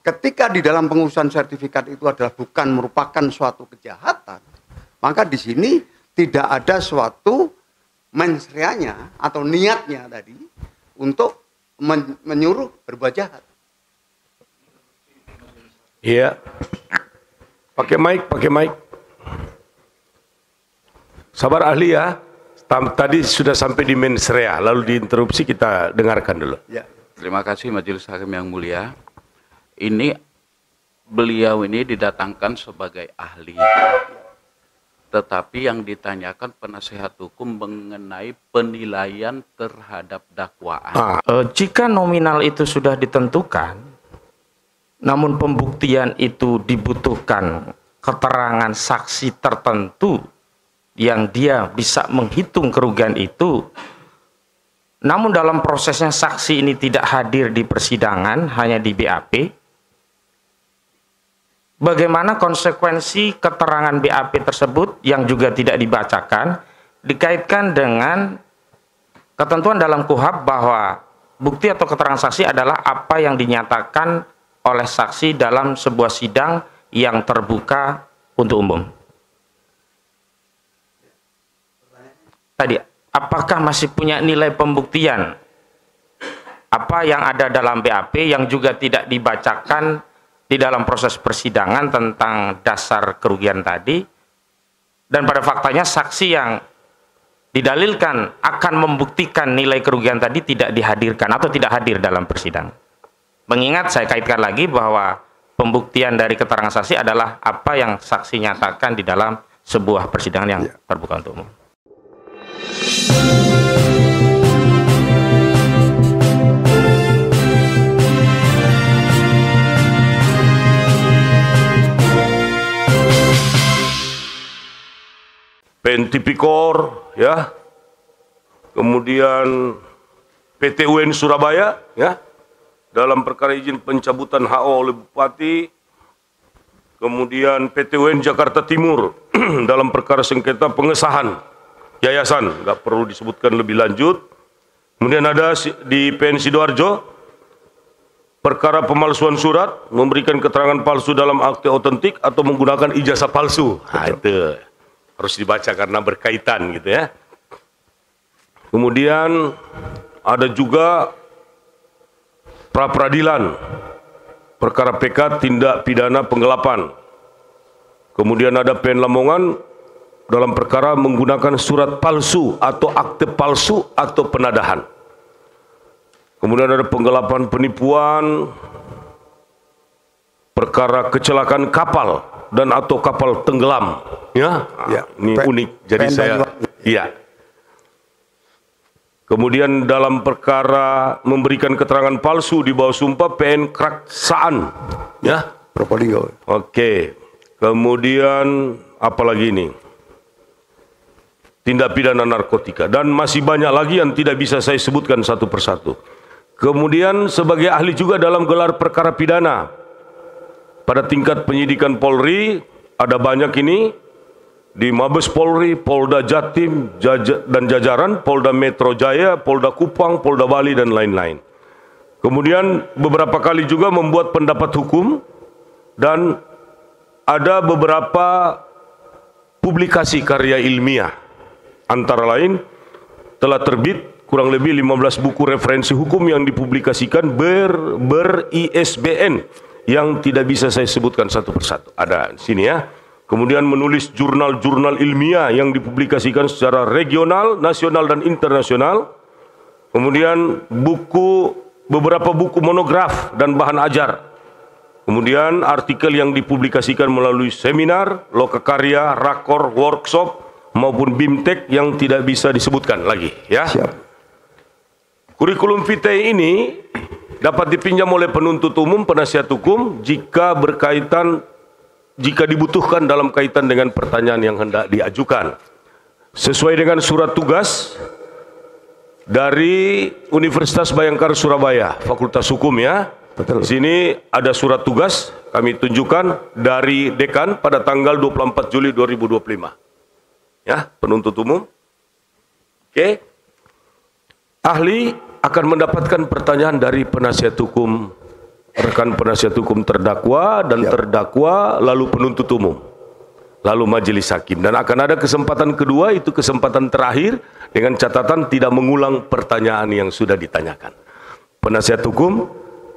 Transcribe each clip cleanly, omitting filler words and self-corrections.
ketika di dalam pengurusan sertifikat itu adalah bukan merupakan suatu kejahatan, maka di sini tidak ada suatu mens reanya atau niatnya tadi untuk menyuruh berbuat jahat. Iya. Pakai mic. Sabar ahli ya. Tadi sudah sampai di mens rea, lalu diinterupsi, kita dengarkan dulu. Ya. Terima kasih Majelis Hakim yang mulia. Beliau ini didatangkan sebagai ahli. Tetapi yang ditanyakan penasehat hukum mengenai penilaian terhadap dakwaan. Jika nominal itu sudah ditentukan, namun pembuktian itu dibutuhkan keterangan saksi tertentu yang dia bisa menghitung kerugian itu, namun dalam prosesnya saksi ini tidak hadir di persidangan, hanya di BAP, bagaimana konsekuensi keterangan BAP tersebut yang juga tidak dibacakan dikaitkan dengan ketentuan dalam KUHAP bahwa bukti atau keterangan saksi adalah apa yang dinyatakan oleh saksi dalam sebuah sidang yang terbuka untuk umum. Tadi, apakah masih punya nilai pembuktian apa yang ada dalam BAP yang juga tidak dibacakan di dalam proses persidangan tentang dasar kerugian tadi, dan pada faktanya saksi yang didalilkan akan membuktikan nilai kerugian tadi tidak dihadirkan atau tidak hadir dalam persidangan. Mengingat saya kaitkan lagi bahwa pembuktian dari keterangan saksi adalah apa yang saksi nyatakan di dalam sebuah persidangan yang terbuka untuk umum. PN Tipikor, ya, kemudian PT UN Surabaya, ya, dalam perkara izin pencabutan HO oleh Bupati, kemudian PT UN Jakarta Timur dalam perkara sengketa pengesahan yayasan, nggak perlu disebutkan lebih lanjut. Kemudian ada di PN Sidoarjo perkara pemalsuan surat, memberikan keterangan palsu dalam akte otentik atau menggunakan ijazah palsu. Nah, itu harus dibaca karena berkaitan gitu ya. Kemudian ada juga pra peradilan perkara PK tindak pidana penggelapan. Kemudian ada PN Lamongan dalam perkara menggunakan surat palsu atau akte palsu atau penadahan. Kemudian ada penggelapan penipuan, perkara kecelakaan kapal dan atau kapal tenggelam, ya, ini unik. Jadi iya. Kemudian dalam perkara memberikan keterangan palsu di bawah sumpah PN Kraksaan, ya, Probolinggo. Oke. Kemudian apa lagi ini? Tindak pidana narkotika dan masih banyak lagi yang tidak bisa saya sebutkan satu persatu. Kemudian sebagai ahli juga dalam gelar perkara pidana. Pada tingkat penyidikan Polri ada banyak ini di Mabes Polri, Polda Jatim dan jajaran, Polda Metro Jaya, Polda Kupang, Polda Bali dan lain-lain. Kemudian beberapa kali juga membuat pendapat hukum dan ada beberapa publikasi karya ilmiah. Antara lain telah terbit kurang lebih 15 buku referensi hukum yang dipublikasikan ber-ISBN yang tidak bisa saya sebutkan satu persatu. Ada di sini ya. Kemudian menulis jurnal-jurnal ilmiah yang dipublikasikan secara regional, nasional dan internasional. Kemudian beberapa buku monograf dan bahan ajar. Kemudian artikel yang dipublikasikan melalui seminar, lokakarya, rakor, workshop maupun BIMTEK yang tidak bisa disebutkan lagi, ya. Siap. Kurikulum vitae ini dapat dipinjam oleh penuntut umum, penasihat hukum jika dibutuhkan dalam kaitan dengan pertanyaan yang hendak diajukan. Sesuai dengan surat tugas dari Universitas Bhayangkara Surabaya, Fakultas Hukum, ya. Betul. Di sini ada surat tugas kami tunjukkan dari dekan pada tanggal 24 Juli 2025. Ya, penuntut umum. Oke. Ahli akan mendapatkan pertanyaan dari penasihat hukum rekan penasihat hukum terdakwa dan terdakwa, lalu penuntut umum, lalu majelis hakim. Dan akan ada kesempatan kedua, itu kesempatan terakhir, dengan catatan tidak mengulang pertanyaan yang sudah ditanyakan. Penasihat hukum,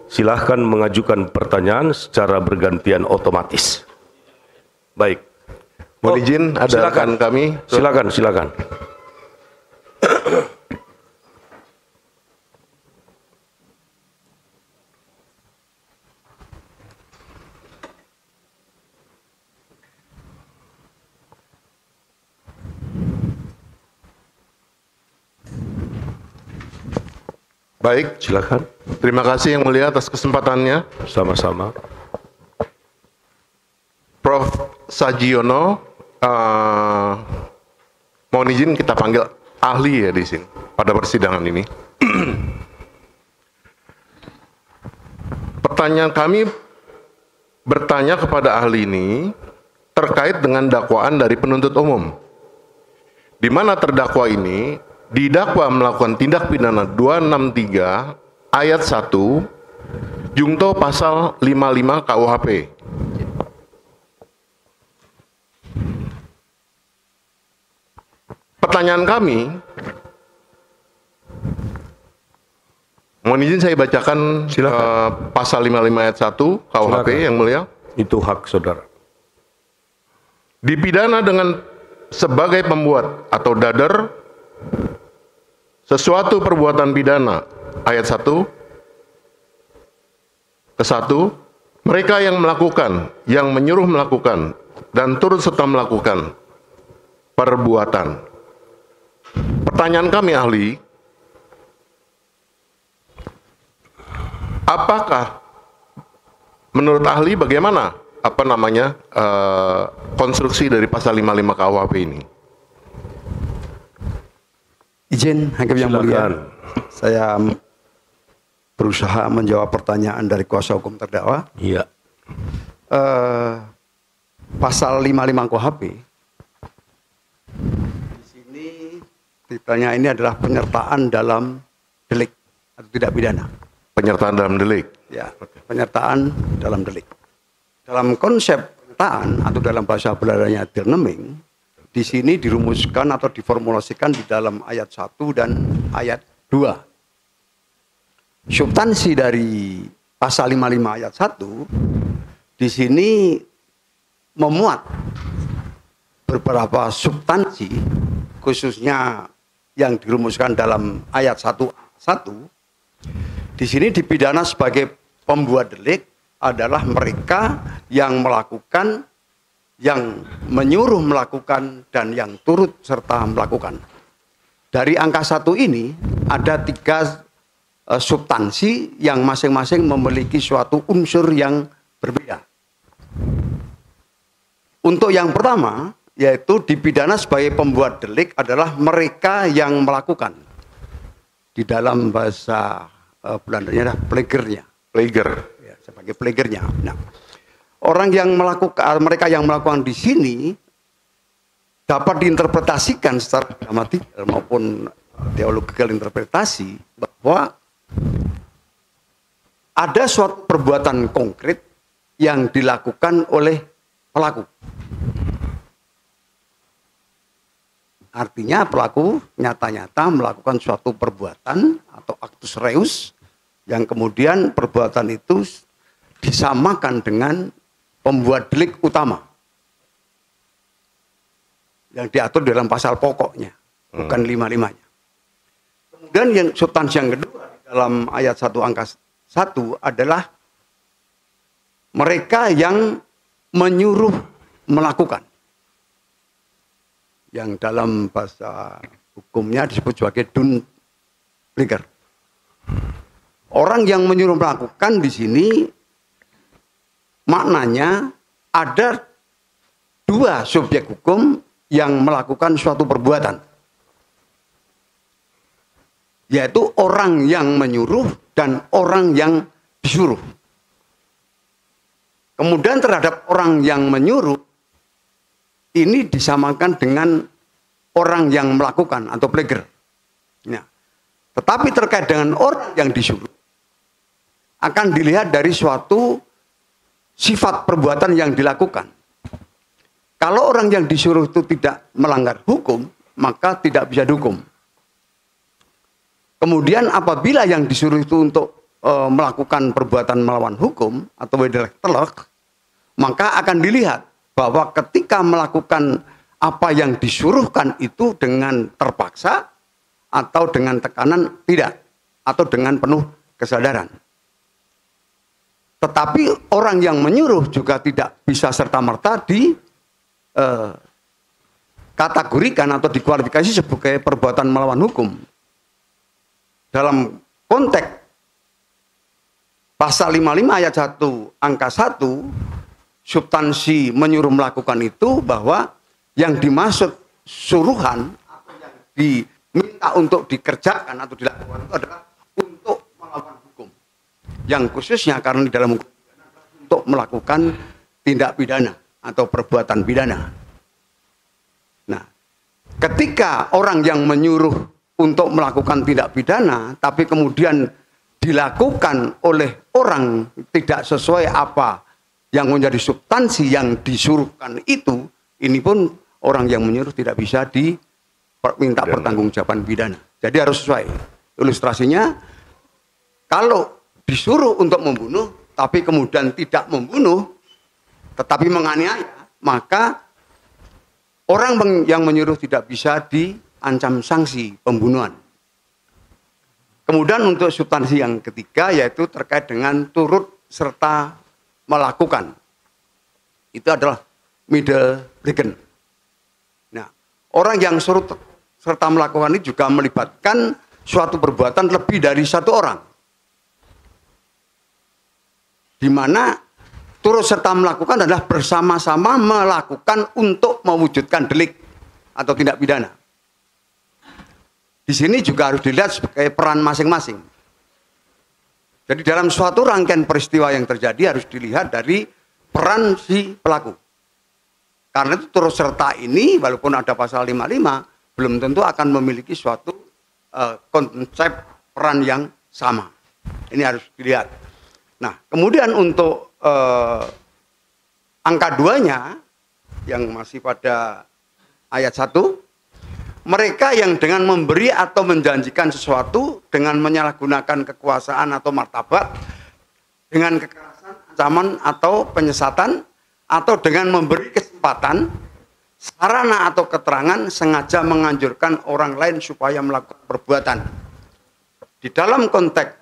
silahkan mengajukan pertanyaan secara bergantian otomatis. Baik. Mohon izin, ada rekan kami. Silakan. Baik, Silakan. terima kasih Yang Mulia atas kesempatannya. Sama-sama. Prof. Sajiono, mohon izin kita panggil ahli ya di sini pada persidangan ini. Pertanyaan kami bertanya kepada ahli ini terkait dengan dakwaan dari penuntut umum, di mana terdakwa ini didakwa melakukan tindak pidana 263 ayat 1 jungto pasal 55 KUHP. Pertanyaan kami, mohon izin saya bacakan pasal 55 ayat 1 KUHP. Silakan. Yang Mulia. Itu hak saudara. Dipidana dengan sebagai pembuat atau dader sesuatu perbuatan pidana ayat 1 ke 1, mereka yang melakukan, yang menyuruh melakukan dan turut serta melakukan perbuatan. Pertanyaan kami ahli, apakah menurut ahli bagaimana konstruksi dari pasal 55 KUHP ini? Izin Hakim yang Silakan. mulia, saya berusaha menjawab pertanyaan dari kuasa hukum terdakwa. Iya. Pasal 55 KUHP di sini ditanya ini adalah penyertaan dalam delik atau tidak pidana. Penyertaan dalam delik. Ya, penyertaan dalam delik. Dalam konsep penyertaan atau dalam bahasa Belandanya deelneming, di sini dirumuskan atau diformulasikan di dalam ayat 1 dan ayat 2. Substansi dari pasal 55 ayat 1 di sini memuat beberapa substansi, khususnya yang dirumuskan dalam ayat 1. Di sini dipidana sebagai pembuat delik adalah mereka yang melakukan, yang menyuruh melakukan, dan yang turut serta melakukan. Dari angka 1 ini ada 3 substansi yang masing-masing memiliki suatu unsur yang berbeda. Untuk yang pertama, yaitu dipidana sebagai pembuat delik adalah mereka yang melakukan. Di dalam bahasa Belandanya adalah plegernya. Pleger. Ya, sebagai plegernya. Nah, orang yang melakukan, mereka yang melakukan di sini dapat diinterpretasikan secara gramatikal maupun teologikal interpretasi bahwa ada suatu perbuatan konkret yang dilakukan oleh pelaku. Artinya pelaku nyata-nyata melakukan suatu perbuatan atau actus reus yang kemudian perbuatan itu disamakan dengan pembuat delik utama yang diatur dalam pasal pokoknya, bukan 55-nya. Kemudian yang substansi yang kedua dalam ayat 1 angka 1 adalah mereka yang menyuruh melakukan, yang dalam bahasa hukumnya disebut sebagai Dunpleger. Orang yang menyuruh melakukan di sini maknanya ada 2 subjek hukum yang melakukan suatu perbuatan, yaitu orang yang menyuruh dan orang yang disuruh. Kemudian terhadap orang yang menyuruh ini disamakan dengan orang yang melakukan atau pleger. Nah, tetapi terkait dengan orang yang disuruh akan dilihat dari suatu sifat perbuatan yang dilakukan. Kalau orang yang disuruh itu tidak melanggar hukum, maka tidak bisa dihukum. Kemudian apabila yang disuruh itu untuk melakukan perbuatan melawan hukum atau telek, maka akan dilihat bahwa ketika melakukan apa yang disuruhkan itu dengan terpaksa atau dengan tekanan tidak, atau dengan penuh kesadaran. Tetapi orang yang menyuruh juga tidak bisa serta-merta kategorikan atau dikualifikasi sebagai perbuatan melawan hukum. Dalam konteks pasal 55 ayat 1 angka 1, substansi menyuruh melakukan itu bahwa yang dimaksud suruhan atau yang diminta untuk dikerjakan atau dilakukan itu adalah untuk melawan hukum. Yang khususnya karena di dalam hukum untuk melakukan tindak pidana atau perbuatan pidana. Nah, ketika orang yang menyuruh untuk melakukan tindak pidana, tapi kemudian dilakukan oleh orang tidak sesuai apa yang menjadi substansi yang disuruhkan itu, ini pun orang yang menyuruh tidak bisa diminta pertanggungjawaban pidana. Jadi harus sesuai. Ilustrasinya, kalau disuruh untuk membunuh, tapi kemudian tidak membunuh, tetapi menganiaya, maka orang yang menyuruh tidak bisa diancam sanksi pembunuhan. Kemudian untuk substansi yang ketiga yaitu terkait dengan turut serta melakukan. Itu adalah middle legend. Nah, orang yang turut serta melakukan ini juga melibatkan suatu perbuatan lebih dari satu orang. Di mana turut serta melakukan adalah bersama-sama melakukan untuk mewujudkan delik atau tindak pidana. Di sini juga harus dilihat sebagai peran masing-masing. Jadi dalam suatu rangkaian peristiwa yang terjadi harus dilihat dari peran si pelaku. Karena itu turut serta ini walaupun ada pasal 55 belum tentu akan memiliki suatu konsep peran yang sama. Ini harus dilihat. Nah, kemudian untuk angka 2-nya yang masih pada ayat 1, mereka yang dengan memberi atau menjanjikan sesuatu dengan menyalahgunakan kekuasaan atau martabat, dengan kekerasan, ancaman atau penyesatan, atau dengan memberi kesempatan, sarana atau keterangan sengaja menganjurkan orang lain supaya melakukan perbuatan. Di dalam konteks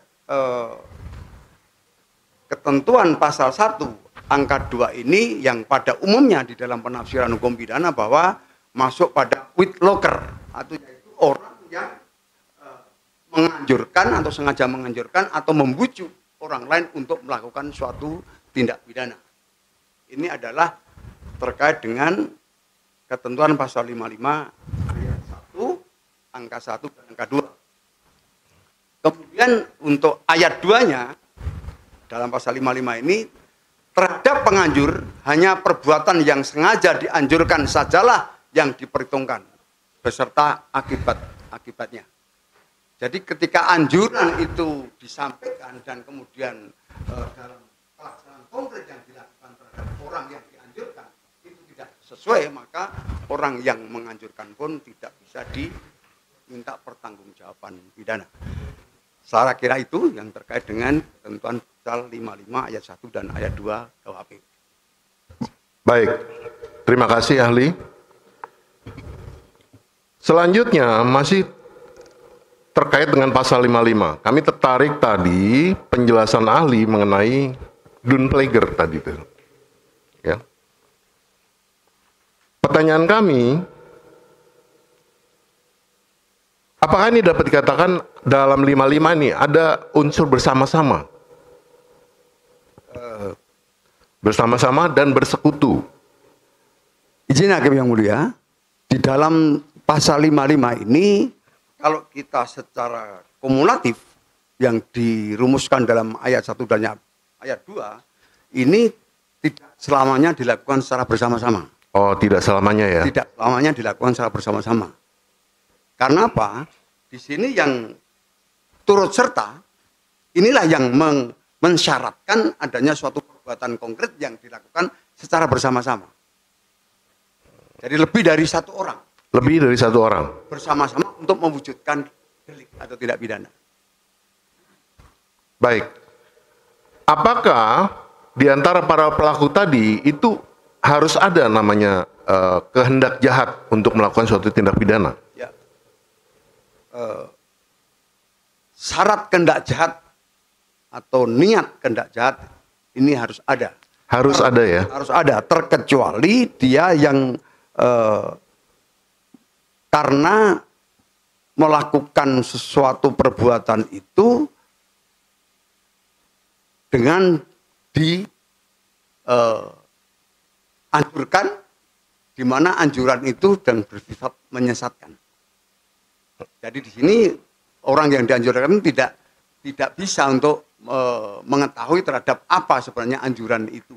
ketentuan pasal 1 angka 2 ini yang pada umumnya di dalam penafsiran hukum pidana bahwa masuk pada witlocker atau yaitu orang yang menganjurkan atau sengaja menganjurkan atau membujuk orang lain untuk melakukan suatu tindak pidana. Ini adalah terkait dengan ketentuan pasal 55 ayat 1 angka 1 dan angka 2. Kemudian untuk ayat 2-nya dalam pasal 55 ini terhadap penganjur hanya perbuatan yang sengaja dianjurkan sajalah yang diperhitungkan beserta akibatnya. Jadi ketika anjuran itu disampaikan dan kemudian dalam pelaksanaan konkret yang dilakukan terhadap orang yang dianjurkan itu tidak sesuai, maka orang yang menganjurkan pun tidak bisa diminta pertanggungjawaban pidana. Saya kira itu yang terkait dengan ketentuan pasal 55 ayat 1 dan ayat 2 KUHP. Baik, terima kasih ahli. Selanjutnya masih terkait dengan pasal 55. Kami tertarik tadi penjelasan ahli mengenai Dunpleger tadi itu. Ya. Pertanyaan kami, apakah ini dapat dikatakan dalam 55 ini ada unsur bersama-sama? Bersama-sama dan bersekutu. Izin Hakim yang mulia, di dalam pasal 55 ini kalau kita secara kumulatif yang dirumuskan dalam ayat 1 dan ayat 2 ini tidak selamanya dilakukan secara bersama-sama. Oh, tidak selamanya ya? Tidak selamanya dilakukan secara bersama-sama. Karena apa? Di sini yang turut serta inilah yang mensyaratkan adanya suatu perbuatan konkret yang dilakukan secara bersama-sama. Jadi lebih dari satu orang. Lebih dari satu orang. Bersama-sama untuk mewujudkan delik atau tidak pidana. Baik. Apakah di antara para pelaku tadi itu harus ada namanya kehendak jahat untuk melakukan suatu tindak pidana? Ya. Syarat kehendak jahat atau niat kehendak jahat ini harus ada. Harus ada ya? Harus ada, terkecuali dia yang karena melakukan sesuatu perbuatan itu dengan dianjurkan, di mana anjuran itu dan bersifat menyesatkan. Jadi di sini orang yang dianjurkan tidak bisa untuk mengetahui terhadap apa sebenarnya anjuran itu,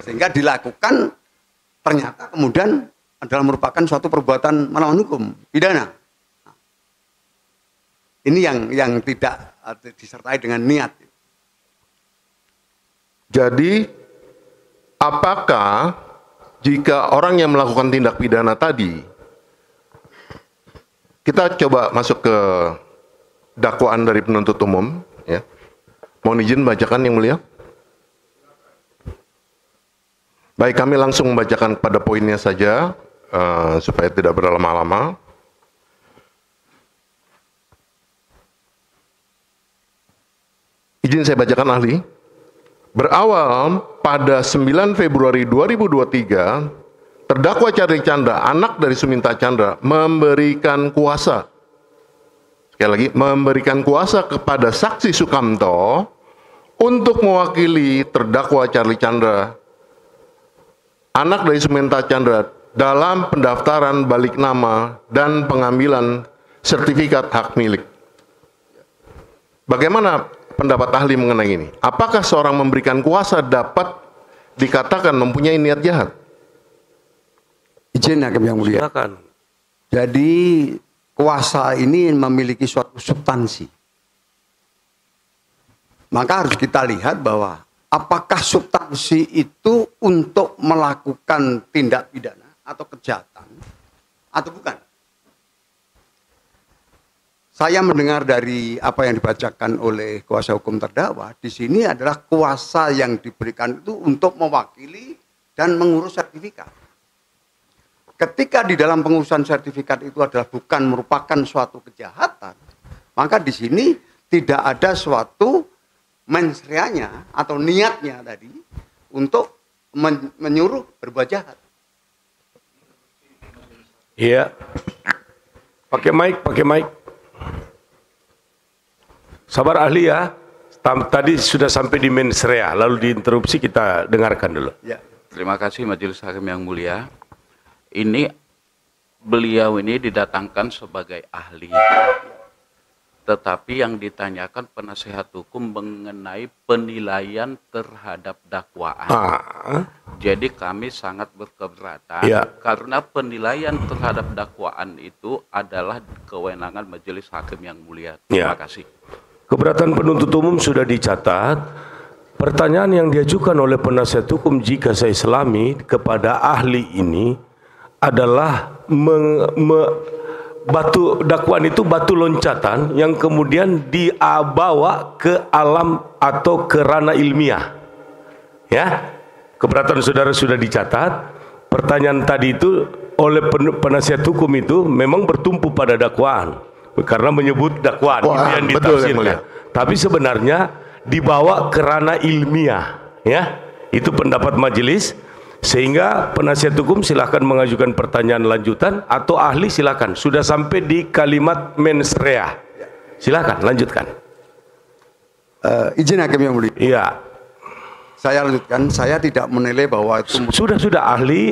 sehingga dilakukan ternyata kemudian adalah merupakan suatu perbuatan melawan hukum pidana. Ini yang tidak disertai dengan niat. Jadi apakah jika orang yang melakukan tindak pidana tadi, kita coba masuk ke dakwaan dari penuntut umum, ya. Mohon izin bacakan yang mulia. Baik, kami langsung membacakan pada poinnya saja, supaya tidak berlama-lama. Izin saya bacakan ahli. Berawal pada 9 Februari 2023, terdakwa Charlie Chandra, anak dari Suminta Chandra, memberikan kuasa. Sekali lagi, memberikan kuasa kepada saksi Sukamto untuk mewakili terdakwa Charlie Chandra, anak dari Suminta Chandra, dalam pendaftaran balik nama dan pengambilan sertifikat hak milik. Bagaimana pendapat ahli mengenai ini? Apakah seorang memberikan kuasa dapat dikatakan mempunyai niat jahat? Izin hakim yang mulia. Silakan. Jadi kuasa ini memiliki suatu substansi. Maka harus kita lihat bahwa apakah substansi itu untuk melakukan tindak pidana atau kejahatan atau bukan. Saya mendengar dari apa yang dibacakan oleh kuasa hukum terdakwa, di sini adalah kuasa yang diberikan itu untuk mewakili dan mengurus sertifikat. Ketika di dalam pengurusan sertifikat itu adalah bukan merupakan suatu kejahatan, maka di sini tidak ada suatu mensreanya atau niatnya tadi untuk menyuruh berbuat jahat. Iya. Pakai mic. Sabar ahli ya. Tadi sudah sampai di mens rea, lalu diinterupsi, kita dengarkan dulu. Ya. Terima kasih Majelis Hakim yang mulia. Ini beliau ini didatangkan sebagai ahli. Tetapi yang ditanyakan penasehat hukum mengenai penilaian terhadap dakwaan. Jadi kami sangat berkeberatan karena penilaian terhadap dakwaan itu adalah kewenangan Majelis Hakim yang mulia. Terima kasih. Keberatan penuntut umum sudah dicatat. Pertanyaan yang diajukan oleh penasihat hukum jika saya selami kepada ahli ini adalah batu dakwaan itu batu loncatan yang kemudian dibawa ke alam atau ke ranah ilmiah. Ya, keberatan saudara sudah dicatat. Pertanyaan tadi itu oleh penasihat hukum itu memang bertumpu pada dakwaan karena menyebut dakwaan itu yang ditafsirkan. Tapi sebenarnya dibawa ke ranah ilmiah. Ya, itu pendapat majelis. Sehingga penasihat hukum silahkan mengajukan pertanyaan lanjutan atau ahli silahkan. Sudah sampai di kalimat mens rea. Silahkan lanjutkan. Izin hakim yang mulia. Iya. Saya lanjutkan. Saya tidak menilai bahwa itu Sudah ahli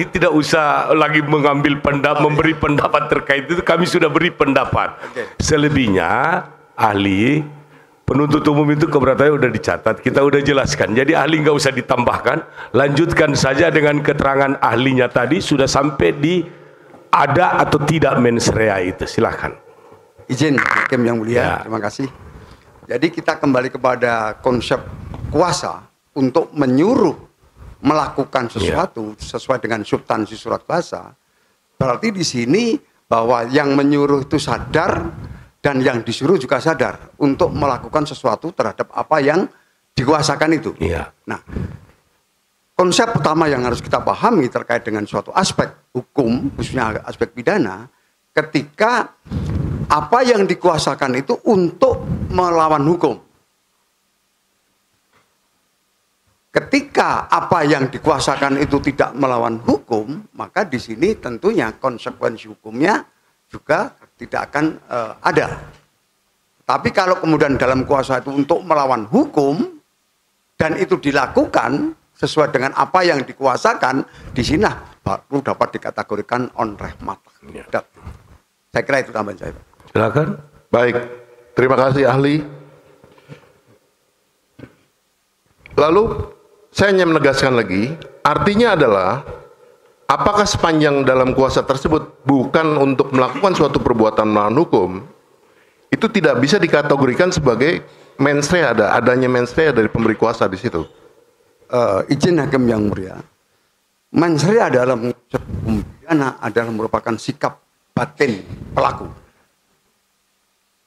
tidak usah lagi mengambil memberi pendapat terkait itu. Kami sudah beri pendapat. Selebihnya ahli penuntut umum itu keberatannya udah dicatat, kita udah jelaskan. Jadi ahli nggak usah ditambahkan, lanjutkan saja dengan keterangan ahlinya tadi sudah sampai di ada atau tidak mens rea itu. Silahkan. Izin hakim yang mulia, terima kasih. Jadi kita kembali kepada konsep kuasa untuk menyuruh melakukan sesuatu sesuai dengan substansi surat kuasa. Berarti di sini bahwa yang menyuruh itu sadar dan yang disuruh juga sadar untuk melakukan sesuatu terhadap apa yang dikuasakan itu. Iya. Nah, konsep pertama yang harus kita pahami terkait dengan suatu aspek hukum, khususnya aspek pidana, ketika apa yang dikuasakan itu untuk melawan hukum. Ketika apa yang dikuasakan itu tidak melawan hukum, maka di sini tentunya konsekuensi hukumnya juga tidak akan ada. Tapi kalau kemudian dalam kuasa itu untuk melawan hukum dan itu dilakukan sesuai dengan apa yang dikuasakan, di sini baru dapat dikategorikan on rahmat. Ya. Saya kira itu tambahan saya. Silakan. Baik, terima kasih ahli. Lalu saya hanya menegaskan lagi, artinya adalah apakah sepanjang dalam kuasa tersebut bukan untuk melakukan suatu perbuatan melawan hukum, itu tidak bisa dikategorikan sebagai mens rea, adanya mens rea dari pemberi kuasa di situ. Izin hakim yang mulia, mens rea dalam hukum pidana adalah merupakan sikap batin pelaku.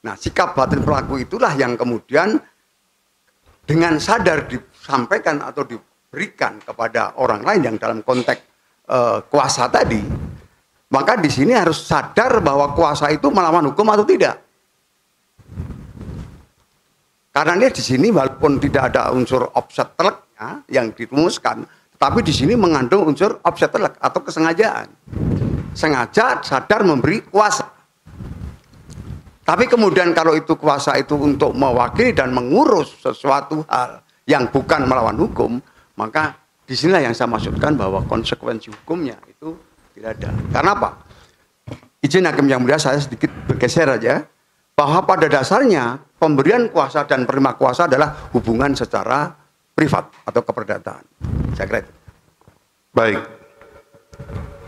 Nah, sikap batin pelaku itulah yang kemudian dengan sadar disampaikan atau diberikan kepada orang lain yang dalam konteks kuasa tadi, maka di sini harus sadar bahwa kuasa itu melawan hukum atau tidak. Karena dia di sini walaupun tidak ada unsur offset teleknya yang dirumuskan, tetapi di sini mengandung unsur offset telek atau kesengajaan. Sengaja sadar memberi kuasa. Tapi kemudian kalau itu kuasa itu untuk mewakili dan mengurus sesuatu hal yang bukan melawan hukum, maka disinilah yang saya maksudkan bahwa konsekuensi hukumnya itu tidak ada. Karena apa? Izin hakim yang mulia, saya sedikit bergeser aja, bahwa pada dasarnya pemberian kuasa dan penerima kuasa adalah hubungan secara privat atau keperdataan. Saya kira itu. Baik.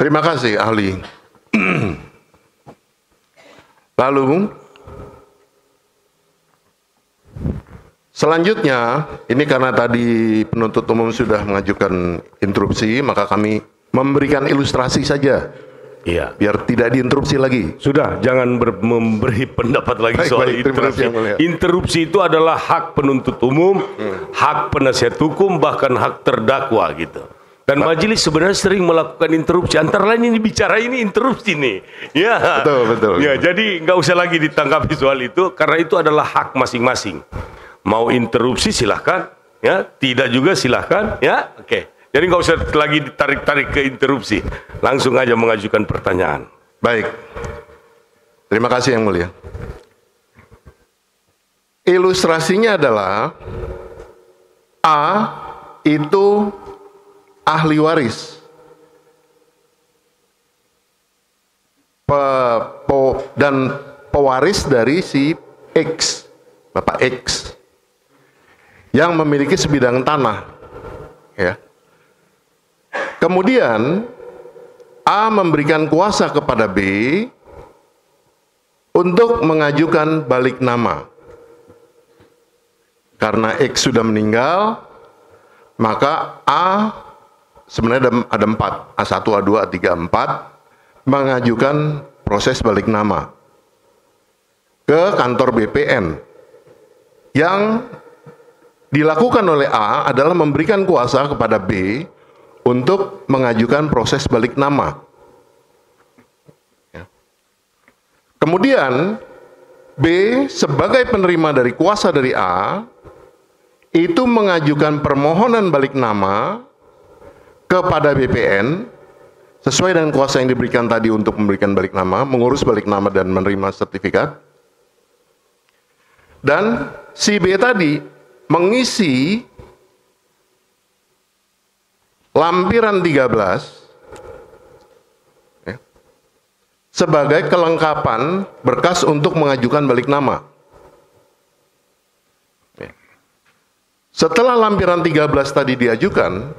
Terima kasih ahli. Lalu selanjutnya, ini karena tadi penuntut umum sudah mengajukan interupsi, maka kami memberikan ilustrasi saja. Iya. Biar tidak diinterupsi lagi. Sudah, jangan memberi pendapat lagi soal interupsi. Interupsi itu adalah hak penuntut umum, hak penasihat hukum, bahkan hak terdakwa gitu. Dan majelis sebenarnya sering melakukan interupsi. Antara lain ini bicara ini interupsi nih. Ya. Betul. Ya, jadi nggak usah lagi ditanggapi soal itu karena itu adalah hak masing-masing. Mau interupsi silahkan, ya. Tidak juga silahkan, ya. Oke. Jadi nggak usah lagi ditarik-tarik ke interupsi. Langsung aja mengajukan pertanyaan. Baik. Terima kasih yang mulia. Ilustrasinya adalah A itu ahli waris, dan pewaris dari si X, Bapak X, yang memiliki sebidang tanah. Ya. Kemudian A memberikan kuasa kepada B untuk mengajukan balik nama. Karena X sudah meninggal, maka A sebenarnya ada 4, A1, A2, A3, A4, mengajukan proses balik nama ke kantor BPN. Yang dilakukan oleh A adalah memberikan kuasa kepada B untuk mengajukan proses balik nama. Kemudian B sebagai penerima dari kuasa dari A itu mengajukan permohonan balik nama kepada BPN sesuai dengan kuasa yang diberikan tadi untuk memberikan balik nama, mengurus balik nama dan menerima sertifikat. Dan si B tadi mengisi lampiran 13 sebagai kelengkapan berkas untuk mengajukan balik nama. Setelah lampiran 13 tadi diajukan,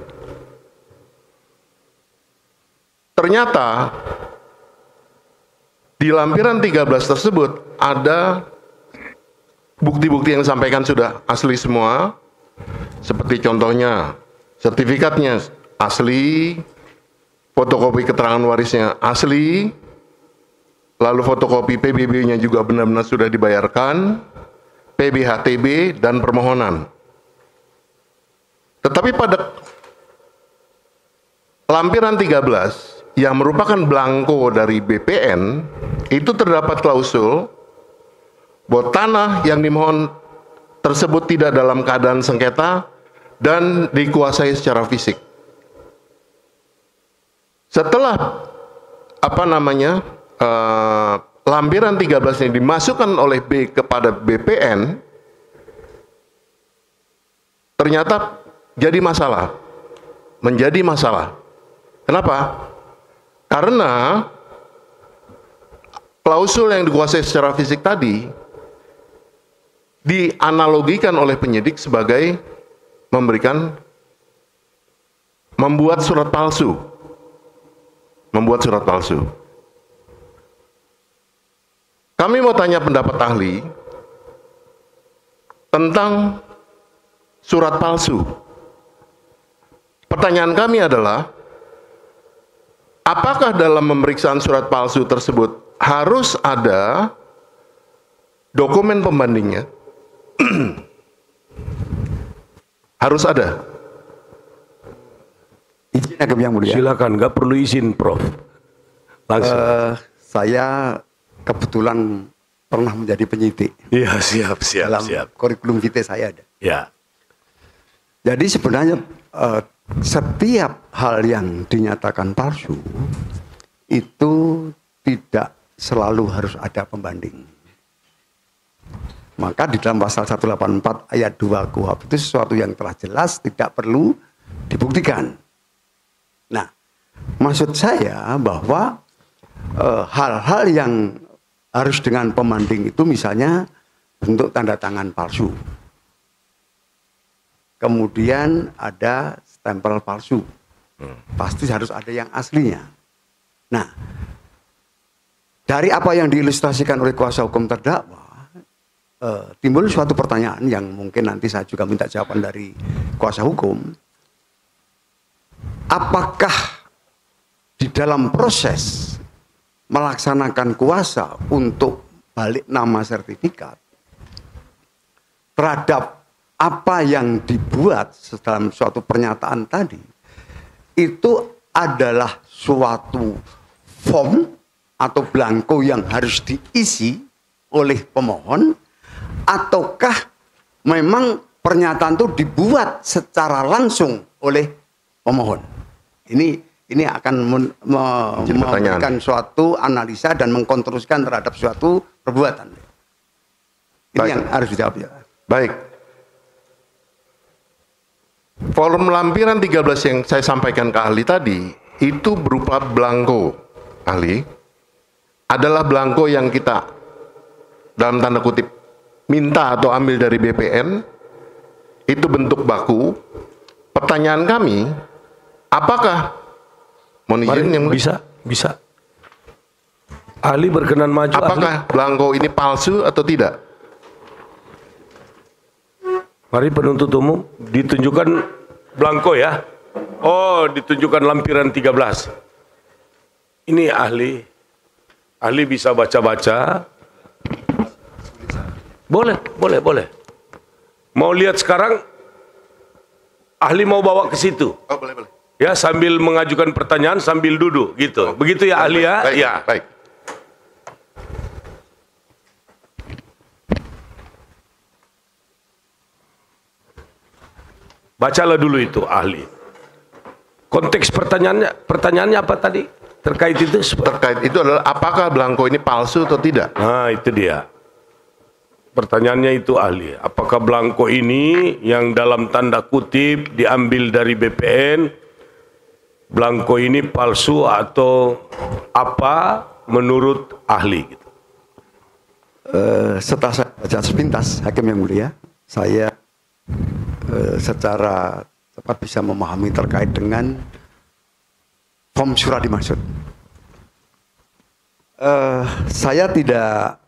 ternyata di lampiran 13 tersebut ada bukti-bukti yang disampaikan sudah asli semua, seperti contohnya sertifikatnya asli, fotokopi keterangan warisnya asli, lalu fotokopi PBB-nya juga benar-benar sudah dibayarkan, PBHTB, dan permohonan. Tetapi pada lampiran 13 yang merupakan belangko dari BPN, itu terdapat klausul bahwa tanah yang dimohon tersebut tidak dalam keadaan sengketa dan dikuasai secara fisik. Setelah lampiran 13 ini dimasukkan oleh B kepada BPN, ternyata menjadi masalah. Kenapa? Karena klausul yang dikuasai secara fisik tadi dianalogikan oleh penyidik sebagai membuat surat palsu. Kami mau tanya pendapat ahli tentang surat palsu. Pertanyaan kami adalah, apakah dalam pemeriksaan surat palsu tersebut harus ada dokumen pembandingnya? Harus ada. Izin Hakim yang mulia. Silakan, nggak perlu izin, Prof. Langsung. Saya kebetulan pernah menjadi penyidik. Iya, siap. Dalam kurikulum vitae saya ada. Ya. Jadi sebenarnya setiap hal yang dinyatakan palsu itu tidak selalu harus ada pembanding. Maka di dalam pasal 184 ayat 2 KUHP itu sesuatu yang telah jelas tidak perlu dibuktikan. Nah, maksud saya bahwa hal-hal yang harus dengan pembanding itu misalnya bentuk tanda tangan palsu. Kemudian ada stempel palsu. Pasti harus ada yang aslinya. Nah, dari apa yang diilustrasikan oleh kuasa hukum terdakwa, timbul suatu pertanyaan yang mungkin nanti saya juga minta jawaban dari kuasa hukum. Apakah di dalam proses melaksanakan kuasa untuk balik nama sertifikat terhadap apa yang dibuat dalam suatu pernyataan tadi itu adalah suatu form atau blanko yang harus diisi oleh pemohon, ataukah memang pernyataan itu dibuat secara langsung oleh pemohon? Ini akan memberikan suatu analisa dan mengkonstruksikan terhadap suatu perbuatan. Ini yang harus dijawab ya. Baik. Form lampiran 13 yang saya sampaikan ke ahli tadi itu berupa blanko. Ahli, adalah blanko yang kita dalam tanda kutip minta atau ambil dari BPN, itu bentuk baku. Pertanyaan kami, apakah mohon izin yang bisa ahli berkenan maju? Apakah blanko ini palsu atau tidak? Mari penuntut umum ditunjukkan blanko ya. Oh, ditunjukkan lampiran 13. Ini ahli bisa baca-baca. Boleh. Mau lihat sekarang? Ahli mau bawa ke situ. Oh, boleh. Ya, sambil mengajukan pertanyaan sambil duduk gitu. Begitu ya ahli ya? Baik, ya. Baik. Bacalah dulu itu ahli. Konteks pertanyaannya apa tadi? Terkait itu adalah apakah blanko ini palsu atau tidak? Nah, itu dia. Pertanyaannya itu ahli. Apakah blanko ini yang dalam tanda kutip diambil dari BPN, blanko ini palsu atau apa menurut ahli? Gitu. Setelah saya baca sepintas, Hakim yang mulia, saya secara tepat bisa memahami terkait dengan form surat dimaksud. Saya tidak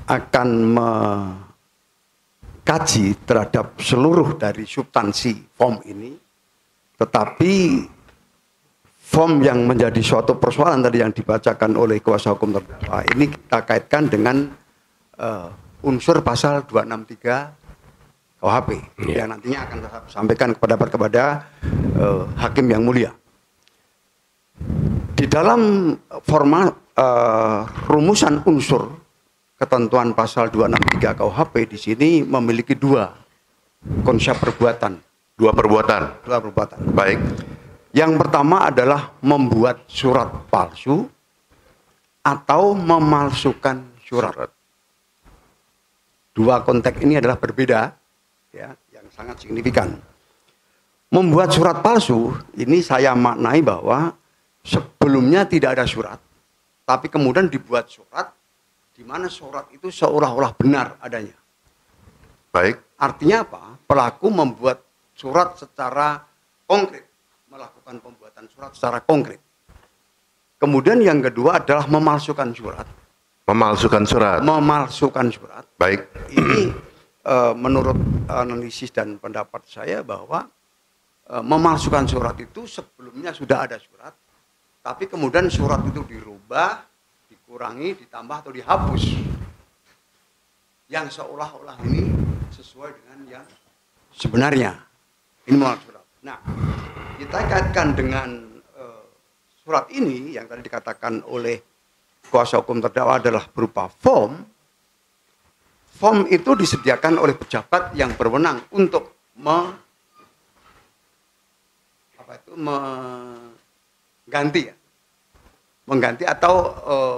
akan mengkaji terhadap seluruh dari substansi form ini, tetapi form yang menjadi suatu persoalan tadi yang dibacakan oleh kuasa hukum terdakwa ini kita kaitkan dengan unsur pasal 263 KUHP yang nantinya akan saya sampaikan kepada hakim yang mulia. Di dalam format rumusan unsur ketentuan pasal 263 KUHP di sini memiliki dua konsep perbuatan. Dua perbuatan. Baik. Yang pertama adalah membuat surat palsu atau memalsukan surat. Dua konteks ini adalah berbeda, ya, yang sangat signifikan. Membuat surat palsu ini saya maknai bahwa sebelumnya tidak ada surat, tapi kemudian dibuat surat di mana surat itu seolah-olah benar adanya. Baik. Artinya apa? Pelaku membuat surat secara konkret, melakukan pembuatan surat secara konkret. Kemudian yang kedua adalah memalsukan surat. Memalsukan surat. Memalsukan surat. Baik. Ini menurut analisis dan pendapat saya bahwa memalsukan surat itu sebelumnya sudah ada surat, tapi kemudian surat itu dirubah, dikurangi, ditambah atau dihapus. Yang seolah-olah ini sesuai dengan yang sebenarnya. Ini memalsukan surat. Nah, kita kaitkan dengan surat ini yang tadi dikatakan oleh kuasa hukum terdakwa adalah berupa form. Form itu disediakan oleh pejabat yang berwenang untuk mengganti atau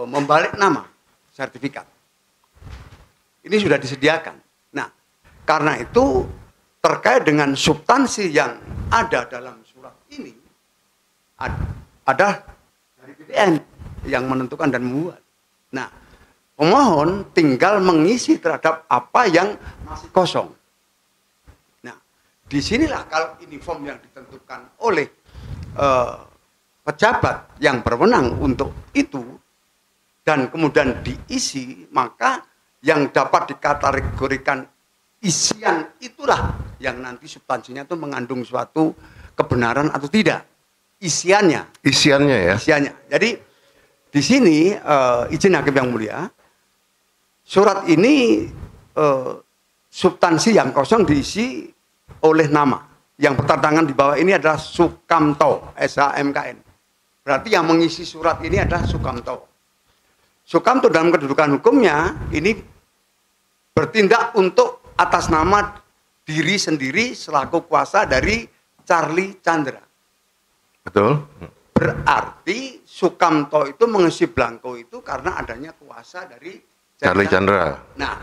membalik nama sertifikat. Ini sudah disediakan. Nah, karena itu terkait dengan substansi yang ada dalam surat ini ada dari BPN yang menentukan dan membuat. Nah, pemohon tinggal mengisi terhadap apa yang masih kosong. Nah, disinilah kalau ini form yang ditentukan oleh pejabat yang berwenang untuk itu dan kemudian diisi, maka yang dapat dikategorikan isian itulah yang nanti substansinya itu mengandung suatu kebenaran atau tidak. Isiannya ya. Isiannya. Jadi di sini izin hakim yang mulia, surat ini substansi yang kosong diisi oleh nama. Yang bertantangan di bawah ini adalah Sukamto, SHMKN. Berarti yang mengisi surat ini adalah Sukamto. Sukamto dalam kedudukan hukumnya ini bertindak untuk atas nama diri sendiri selaku kuasa dari Charlie Chandra. Betul. Berarti Sukamto itu mengisi belangko itu karena adanya kuasa dari Charlie Chandra. Nah,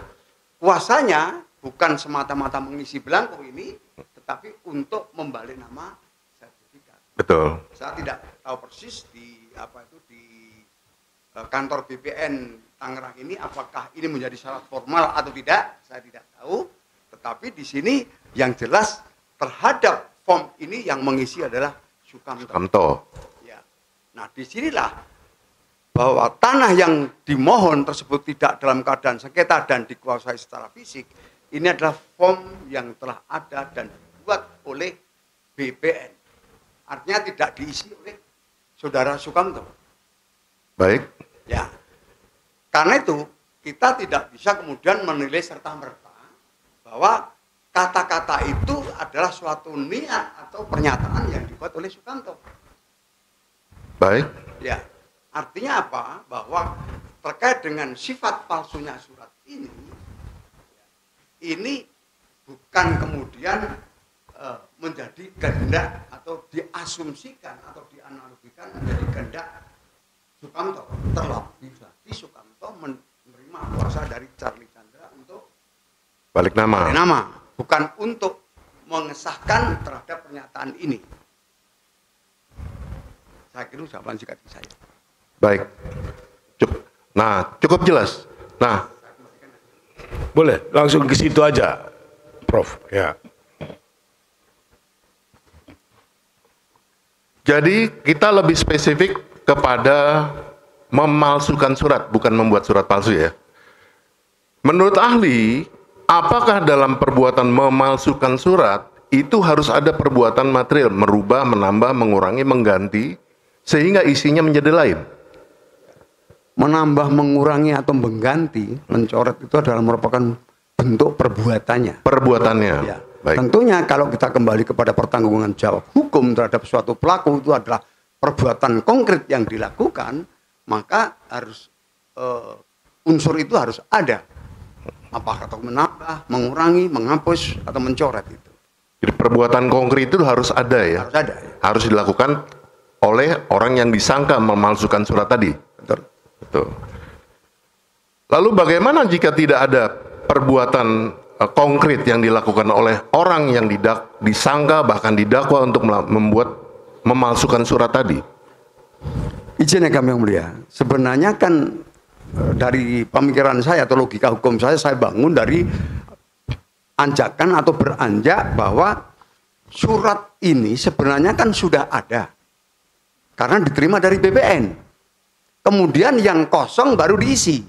kuasanya bukan semata-mata mengisi belangko ini, tetapi untuk membalik nama sertifikat. Betul. Saya tidak tahu persis di kantor BPN Tangerang ini apakah ini menjadi syarat formal atau tidak, saya tidak tahu. Tetapi di sini yang jelas terhadap form ini yang mengisi adalah Sukamto. Ya. Nah, disinilah bahwa tanah yang dimohon tersebut tidak dalam keadaan sengketa dan dikuasai secara fisik, ini adalah form yang telah ada dan dibuat oleh BPN. Artinya tidak diisi oleh saudara Sukamto. Baik. Ya. Karena itu kita tidak bisa kemudian menilai serta-merta bahwa kata-kata itu adalah suatu niat atau pernyataan yang dibuat oleh Sukamto. Baik. Ya. Artinya apa? Bahwa terkait dengan sifat palsunya surat ini bukan kemudian menjadi kehendak atau diasumsikan atau dianalogikan menjadi kehendak Sukamto. Terlebih lagi Sukamto menerima kuasa dari Charlie Chandra untuk balik nama. Bukan untuk mengesahkan terhadap pernyataan ini. Saya kira jawaban singkat saya. Baik. Cukup jelas. Nah, boleh langsung ke situ aja, Prof. Ya. Jadi kita lebih spesifik kepada memalsukan surat, bukan membuat surat palsu ya. Menurut ahli, apakah dalam perbuatan memalsukan surat itu harus ada perbuatan material, merubah, menambah, mengurangi, mengganti, sehingga isinya menjadi lain? Menambah, mengurangi, atau mengganti, mencoret itu adalah merupakan bentuk perbuatannya. Perbuatannya. Ya. Baik. Tentunya kalau kita kembali kepada pertanggungan jawab hukum terhadap suatu pelaku itu adalah perbuatan konkret yang dilakukan, maka harus unsur itu harus ada. Apakah atau menambah, mengurangi, menghapus, atau mencoret itu. Jadi perbuatan konkret itu harus ada ya? Harus ada. Ya. Harus dilakukan oleh orang yang disangka memalsukan surat tadi. Betul. Betul. Lalu bagaimana jika tidak ada perbuatan konkret yang dilakukan oleh orang yang disangka bahkan didakwa untuk memalsukan surat tadi? Izin ya kami yang mulia. Sebenarnya kan dari pemikiran saya atau logika hukum saya bangun dari anjakan atau beranjak bahwa surat ini sebenarnya kan sudah ada. Karena diterima dari BPN. Kemudian yang kosong baru diisi.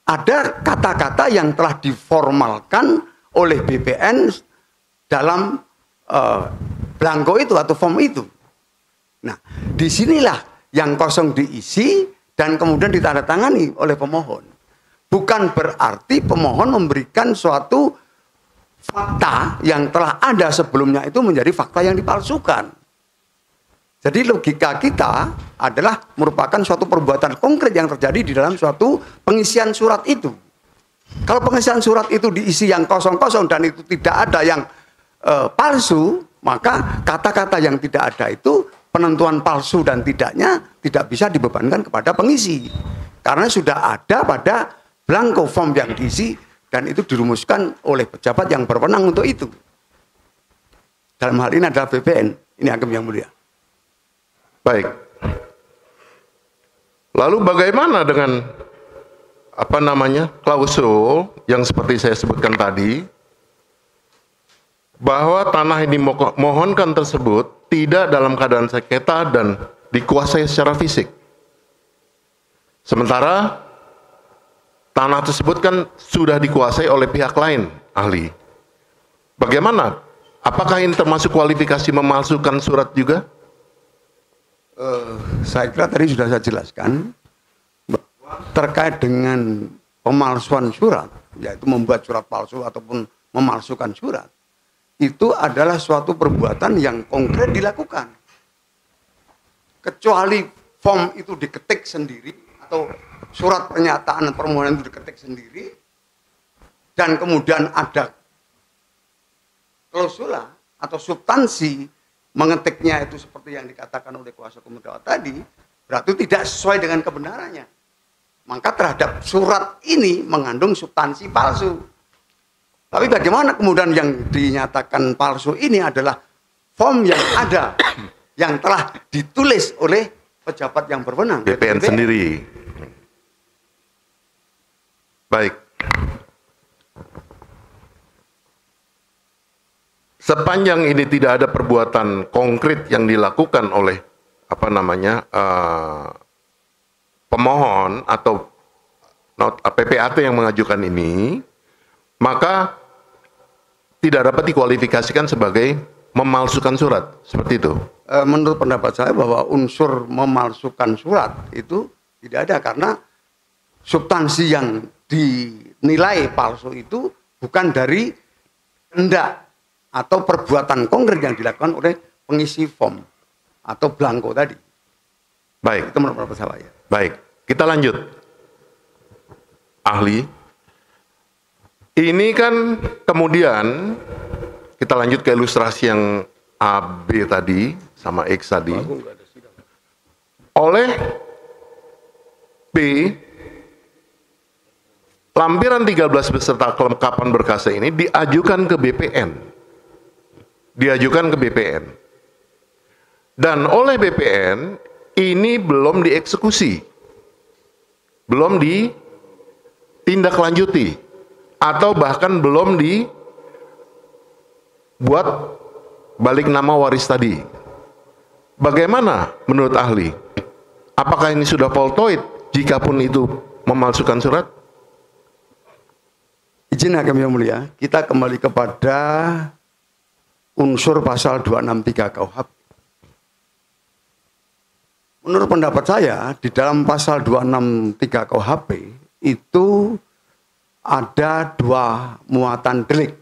Ada kata-kata yang telah diformalkan oleh BPN dalam blanko itu atau form itu. Nah, disinilah yang kosong diisi dan kemudian ditandatangani oleh pemohon. Bukan berarti pemohon memberikan suatu fakta yang telah ada sebelumnya itu menjadi fakta yang dipalsukan. Jadi logika kita adalah merupakan suatu perbuatan konkret yang terjadi di dalam suatu pengisian surat itu. Kalau pengisian surat itu diisi yang kosong-kosong dan itu tidak ada yang palsu, maka kata-kata yang tidak ada itu penentuan palsu dan tidaknya tidak bisa dibebankan kepada pengisi. Karena sudah ada pada blanko form yang diisi dan itu dirumuskan oleh pejabat yang berwenang untuk itu. Dalam hal ini adalah BPN. Ini hakim yang mulia. Baik. Lalu bagaimana dengan klausul yang seperti saya sebutkan tadi, bahwa tanah yang dimohonkan tersebut tidak dalam keadaan sengketa dan dikuasai secara fisik. Sementara tanah tersebut kan sudah dikuasai oleh pihak lain, ahli. Bagaimana? Apakah ini termasuk kualifikasi memalsukan surat juga? Saya kira tadi sudah saya jelaskan bahwa terkait dengan pemalsuan surat, yaitu membuat surat palsu ataupun memalsukan surat, itu adalah suatu perbuatan yang konkret dilakukan. Kecuali form itu diketik sendiri atau surat pernyataan permohonan itu diketik sendiri dan kemudian ada klausula atau substansi mengetiknya itu seperti yang dikatakan oleh kuasa hukum terdakwa tadi, berarti tidak sesuai dengan kebenarannya. Maka terhadap surat ini mengandung substansi palsu. Tapi bagaimana kemudian yang dinyatakan palsu ini adalah form yang ada, yang telah ditulis oleh pejabat yang berwenang. BPN sendiri. Baik. Sepanjang ini tidak ada perbuatan konkret yang dilakukan oleh pemohon atau PPAT yang mengajukan ini, maka tidak dapat dikualifikasikan sebagai memalsukan surat, seperti itu. Menurut pendapat saya bahwa unsur memalsukan surat itu tidak ada karena substansi yang dinilai palsu itu bukan dari kehendak atau perbuatan konkret yang dilakukan oleh pengisi form atau blanko tadi. Baik. Itu menurut pendapat saya. Baik, kita lanjut. Ahli, ini kan kemudian kita lanjut ke ilustrasi yang AB tadi sama X tadi. Oleh B, lampiran 13 beserta kelengkapan berkas ini diajukan ke BPN. Dan oleh BPN ini belum dieksekusi, belum ditindaklanjuti, atau bahkan belum dibuat balik nama waris tadi. Bagaimana menurut ahli? Apakah ini sudah voltoid jikapun itu memalsukan surat? izin Hakim yang mulia, kita kembali kepada unsur pasal 263 KUHP. Menurut pendapat saya, di dalam pasal 263 KUHP itu ada dua muatan delik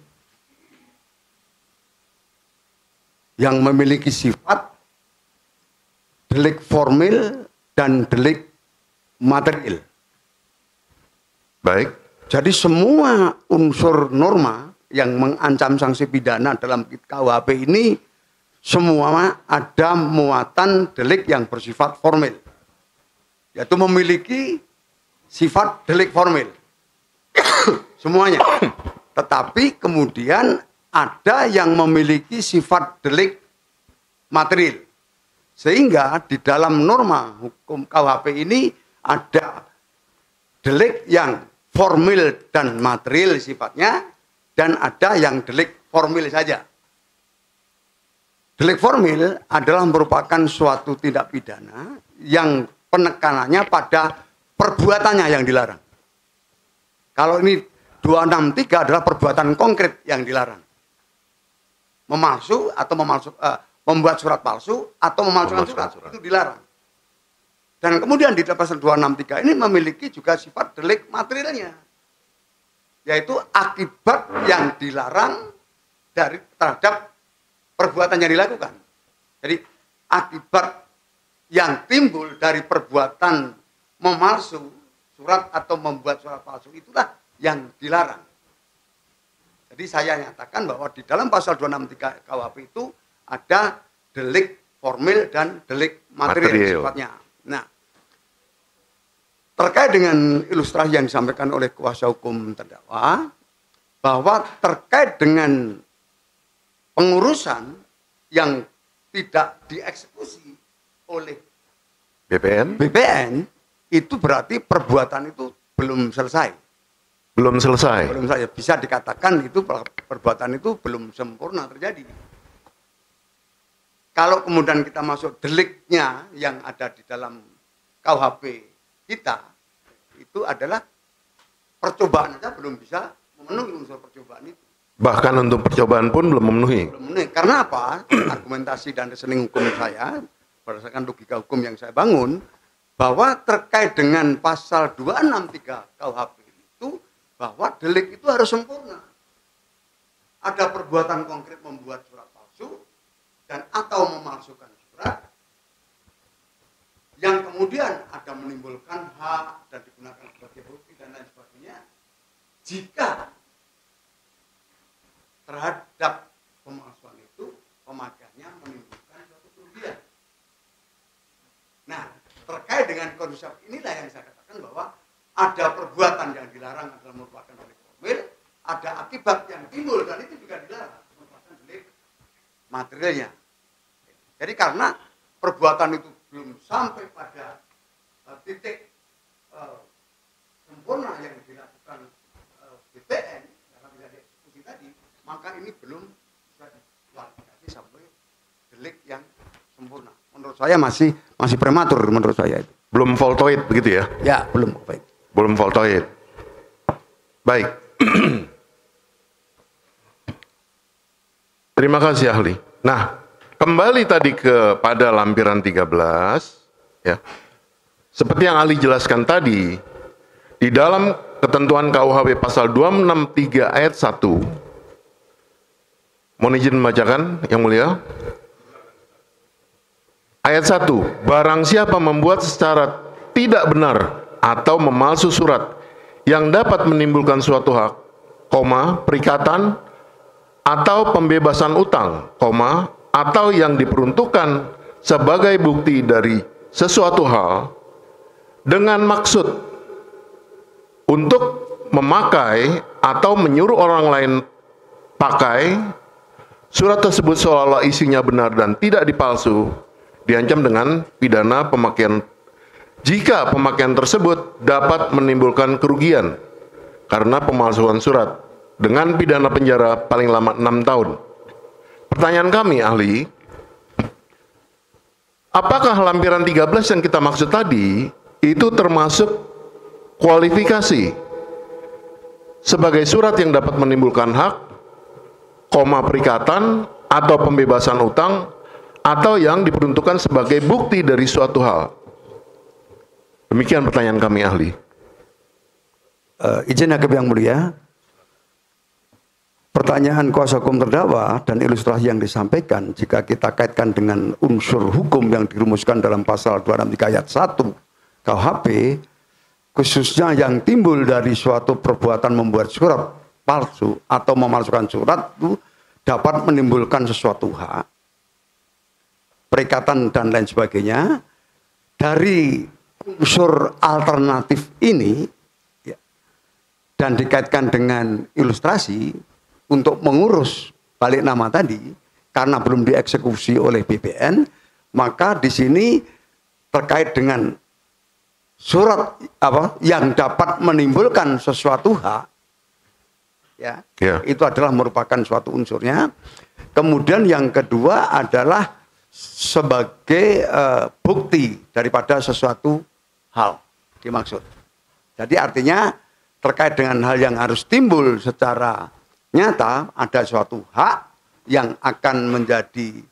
yang memiliki sifat delik formil dan delik material. Baik. Jadi semua unsur norma yang mengancam sanksi pidana dalam KUHP ini semua ada muatan delik yang bersifat formil. Yaitu memiliki sifat delik formil. Semuanya. Tetapi kemudian ada yang memiliki sifat delik material. Sehingga di dalam norma hukum KUHP ini ada delik yang formil dan material sifatnya, dan ada yang delik formil saja. Delik formil adalah merupakan suatu tindak pidana yang penekanannya pada perbuatannya yang dilarang. Kalau ini 263 adalah perbuatan konkret yang dilarang. Memalsu atau membuat surat palsu atau memalsukan surat itu dilarang. Dan kemudian di pasal 263 ini memiliki juga sifat delik materialnya, yaitu akibat yang dilarang terhadap perbuatan yang dilakukan. Jadi akibat yang timbul dari perbuatan memalsu surat atau membuat surat palsu itulah yang dilarang. Jadi saya nyatakan bahwa di dalam pasal 263 KUHP itu ada delik formil dan delik material sifatnya. Nah, terkait dengan ilustrasi yang disampaikan oleh kuasa hukum terdakwa, bahwa terkait dengan pengurusan yang tidak dieksekusi oleh BPN itu berarti perbuatan itu belum selesai. Belum selesai. Belum selesai. Bisa dikatakan itu perbuatan itu belum sempurna terjadi. Kalau kemudian kita masuk deliknya yang ada di dalam KUHP kita, itu adalah percobaan saja belum bisa memenuhi unsur percobaan itu. Bahkan untuk percobaan pun belum memenuhi. Belum memenuhi. Karena apa? Argumentasi dan reasoning hukum saya, berdasarkan logika hukum yang saya bangun, bahwa terkait dengan pasal 263 KUHP itu, bahwa delik itu harus sempurna. Ada perbuatan konkret membuat surat palsu, dan atau memalsukan surat yang kemudian ada menimbulkan hak dan digunakan sebagai bukti dan lain sebagainya, jika terhadap pemalsuan itu pemakaiannya menimbulkan suatu kerugian. Nah, terkait dengan konsep inilah yang saya katakan bahwa ada perbuatan yang dilarang adalah merupakan delik formil, ada akibat yang timbul dan itu juga dilarang merupakan delik materialnya. Jadi karena perbuatan itu belum sampai pada titik sempurna yang dilakukan BPN karena tidak dieksekusi tadi, maka ini belum bisa dikualifikasi sampai delik yang sempurna. Menurut saya masih prematur menurut saya itu. Belum voltoid begitu ya? Ya, belum. Baik. Belum voltoid. Baik. Terima kasih ahli. Nah, kembali tadi kepada lampiran 13, ya. Seperti yang ahli jelaskan tadi, di dalam ketentuan KUHP pasal 263 ayat 1, mohon izin membacakan yang mulia. Ayat 1, barang siapa membuat secara tidak benar atau memalsu surat yang dapat menimbulkan suatu hak, perikatan atau pembebasan utang, atau yang diperuntukkan sebagai bukti dari sesuatu hal dengan maksud untuk memakai atau menyuruh orang lain pakai surat tersebut seolah-olah isinya benar dan tidak dipalsu, diancam dengan pidana pemakaian jika pemakaian tersebut dapat menimbulkan kerugian karena pemalsuan surat dengan pidana penjara paling lama 6 tahun. Pertanyaan kami, ahli, apakah lampiran 13 yang kita maksud tadi itu termasuk kualifikasi sebagai surat yang dapat menimbulkan hak, perikatan atau pembebasan utang, atau yang diperuntukkan sebagai bukti dari suatu hal. Demikian pertanyaan kami, ahli. Izin Hakim yang mulia, pertanyaan kuasa hukum terdakwa dan ilustrasi yang disampaikan jika kita kaitkan dengan unsur hukum yang dirumuskan dalam pasal 263 ayat 1 KUHP, khususnya yang timbul dari suatu perbuatan membuat surat palsu atau memalsukan surat itu dapat menimbulkan sesuatu hak, perikatan dan lain sebagainya. Dari unsur alternatif ini ya, dan dikaitkan dengan ilustrasi untuk mengurus balik nama tadi karena belum dieksekusi oleh BPN, maka di sini terkait dengan surat yang dapat menimbulkan sesuatu hak, ya, itu adalah merupakan suatu unsurnya. Kemudian yang kedua adalah sebagai bukti daripada sesuatu hal dimaksud. Jadi artinya terkait dengan hal yang harus timbul secara nyata, ada suatu hak yang akan menjadi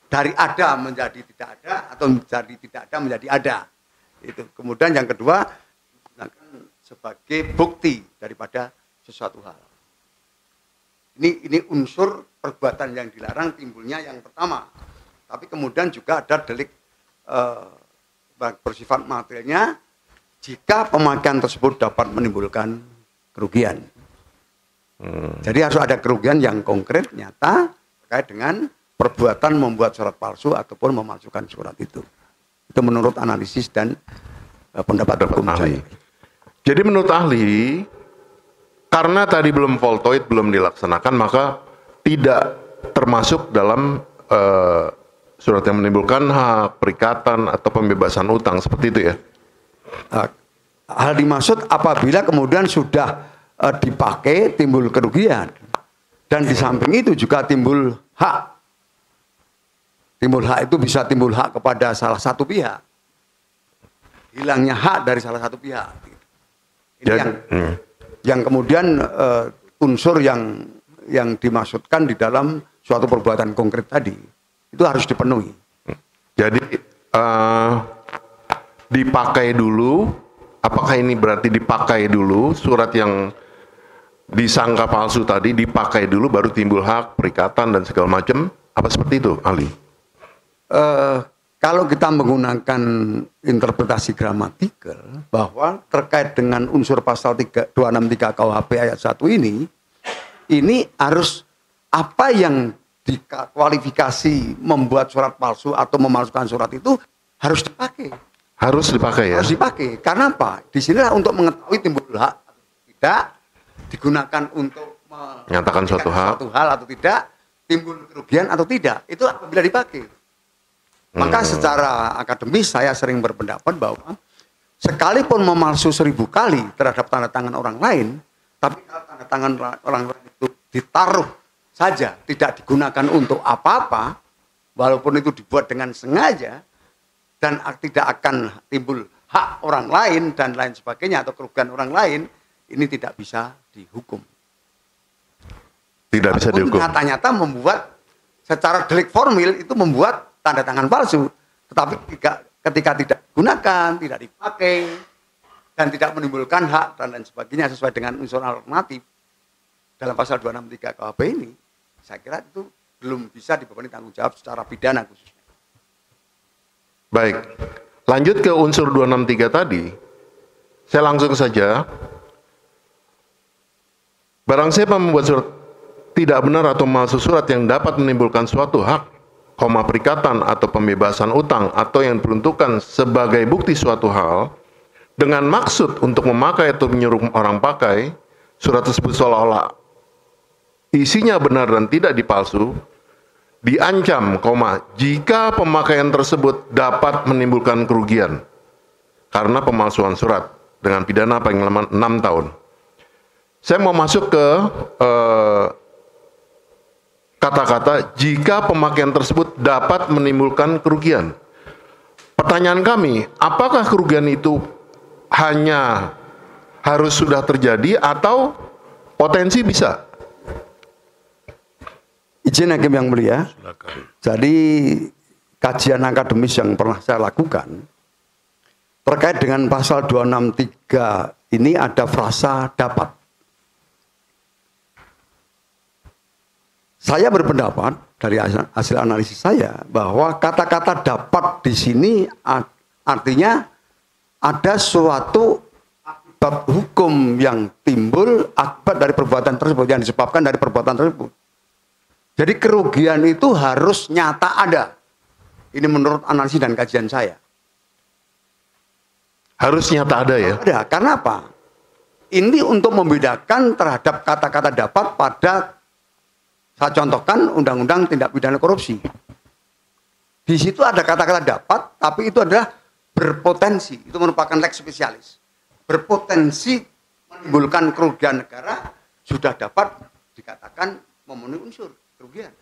dari ada menjadi tidak ada atau dari tidak ada menjadi ada. Itu. Kemudian yang kedua sebagai bukti daripada sesuatu hal. Ini unsur perbuatan yang dilarang timbulnya yang pertama. Tapi kemudian juga ada delik bersifat materialnya jika pemakaian tersebut dapat menimbulkan kerugian. Jadi harus ada kerugian yang konkret, nyata terkait dengan perbuatan membuat surat palsu ataupun memalsukan surat itu. Itu menurut analisis dan pendapat hukum saya. Jadi menurut ahli, karena tadi belum voltoid, belum dilaksanakan, maka tidak termasuk dalam surat yang menimbulkan hak, perikatan, atau pembebasan utang, seperti itu ya? Hal dimaksud apabila kemudian sudah dipakai timbul kerugian. Dan di samping itu juga timbul hak. Timbul hak itu bisa timbul hak kepada salah satu pihak. Hilangnya hak dari salah satu pihak. Ini yang kemudian unsur yang dimaksudkan di dalam suatu perbuatan konkret tadi. Itu harus dipenuhi. Jadi dipakai dulu, apakah ini berarti dipakai dulu surat yang disangka palsu tadi, dipakai dulu baru timbul hak, perikatan dan segala macam? Apa seperti itu, ahli? Kalau kita menggunakan interpretasi gramatikal bahwa terkait dengan unsur pasal 263 KUHP ayat 1 ini harus apa yang dikualifikasi membuat surat palsu atau memalsukan surat itu harus dipakai. Harus dipakai ya? Harus dipakai. Karena apa? Di sinilah untuk mengetahui timbul hak atau tidak, digunakan untuk menyatakan suatu hal atau tidak, timbul kerugian atau tidak. Itu apabila dipakai. Maka secara akademis saya sering berpendapat bahwa sekalipun memalsu 1000 kali terhadap tanda tangan orang lain, tapi kalau tanda tangan orang lain itu ditaruh saja, tidak digunakan untuk apa-apa, walaupun itu dibuat dengan sengaja, dan tidak akan timbul hak orang lain dan lain sebagainya atau kerugian orang lain, ini tidak bisa dihukum. Tidak bisa dihukum. Nyata-nyata membuat secara delik formil itu membuat tanda tangan palsu, tetapi ketika tidak digunakan, tidak dipakai, dan tidak menimbulkan hak dan lain sebagainya sesuai dengan unsur alternatif dalam pasal 263 KUHP ini, saya kira itu belum bisa dibebani tanggung jawab secara pidana khususnya. Baik, lanjut ke unsur 263 tadi, saya langsung saja. Barang siapa membuat surat tidak benar atau memalsu surat yang dapat menimbulkan suatu hak, perikatan atau pembebasan utang atau yang diperuntukkan sebagai bukti suatu hal dengan maksud untuk memakai atau menyuruh orang pakai surat tersebut seolah-olah isinya benar dan tidak dipalsu, diancam, jika pemakaian tersebut dapat menimbulkan kerugian karena pemalsuan surat dengan pidana paling lama 6 tahun. Saya mau masuk ke kata-kata jika pemakaian tersebut dapat menimbulkan kerugian. Pertanyaan kami, apakah kerugian itu hanya harus sudah terjadi atau potensi bisa? Izin Hakim yang mulia. Silakan. Jadi kajian akademis yang pernah saya lakukan terkait dengan pasal 263 ini ada frasa dapat. Saya berpendapat dari hasil analisis saya bahwa kata-kata dapat di sini artinya ada suatu akibat hukum yang timbul akibat dari perbuatan tersebut, yang disebabkan dari perbuatan tersebut. Jadi kerugian itu harus nyata ada. Ini menurut analisis dan kajian saya. Harus nyata ada ya? Ada. Karena apa? Ini untuk membedakan terhadap kata-kata dapat pada, saya contohkan Undang-Undang Tindak Pidana Korupsi. Di situ ada kata-kata dapat, tapi itu adalah berpotensi. Itu merupakan lex spesialis. Berpotensi menimbulkan kerugian negara sudah dapat dikatakan memenuhi unsur kerugian.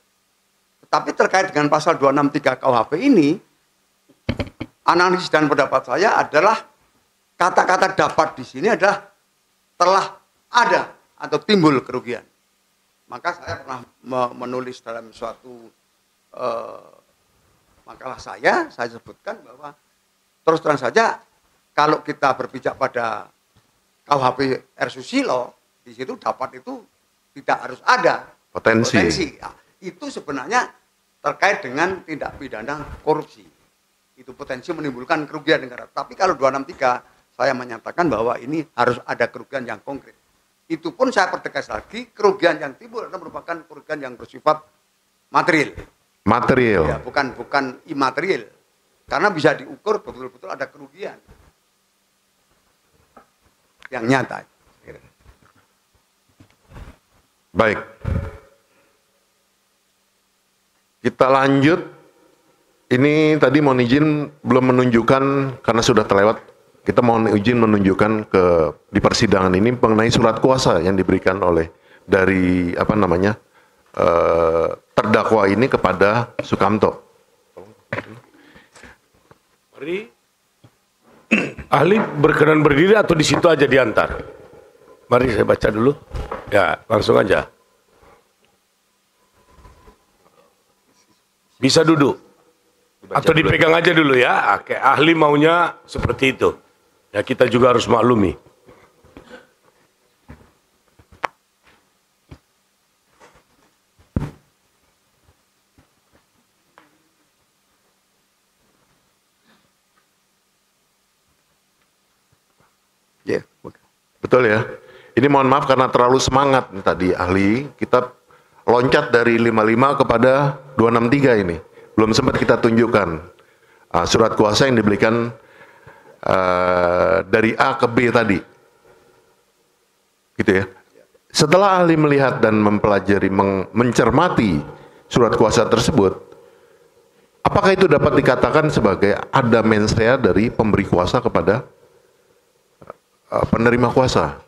Tetapi terkait dengan pasal 263 KUHP ini, analisis dan pendapat saya adalah kata-kata dapat di sini adalah telah ada atau timbul kerugian. Maka saya pernah menulis dalam suatu makalah saya sebutkan bahwa terus terang saja kalau kita berpijak pada KUHP R. Susilo, di situ dapat itu tidak harus ada. Potensi. Ya, itu sebenarnya terkait dengan tindak pidana korupsi. Itu potensi menimbulkan kerugian negara. Tapi kalau 263 saya menyatakan bahwa ini harus ada kerugian yang konkret. Itu pun saya pertegas lagi, kerugian yang timbul adalah merupakan kerugian yang bersifat material. Material. Ya, bukan imaterial. Karena bisa diukur betul-betul ada kerugian yang nyata. Baik. Kita lanjut. Ini tadi mohon izin belum menunjukkan karena sudah terlewat. Kita mohon izin menunjukkan di persidangan ini mengenai surat kuasa yang diberikan oleh dari terdakwa ini kepada Sukamto. Mari. Ahli berkenan berdiri atau di situ aja diantar? Mari saya baca dulu. Ya, langsung aja. Bisa duduk. Atau dipegang aja dulu ya. Oke, ahli maunya seperti itu. Ya, kita juga harus maklumi. Ya, betul ya. Ini mohon maaf karena terlalu semangat tadi ahli. Kita loncat dari 55 kepada 263 ini. Belum sempat kita tunjukkan surat kuasa yang diberikan dari A ke B tadi. Gitu ya. Setelah ahli melihat dan mempelajari, mencermati surat kuasa tersebut, apakah itu dapat dikatakan sebagai ada mens rea dari pemberi kuasa kepada penerima kuasa?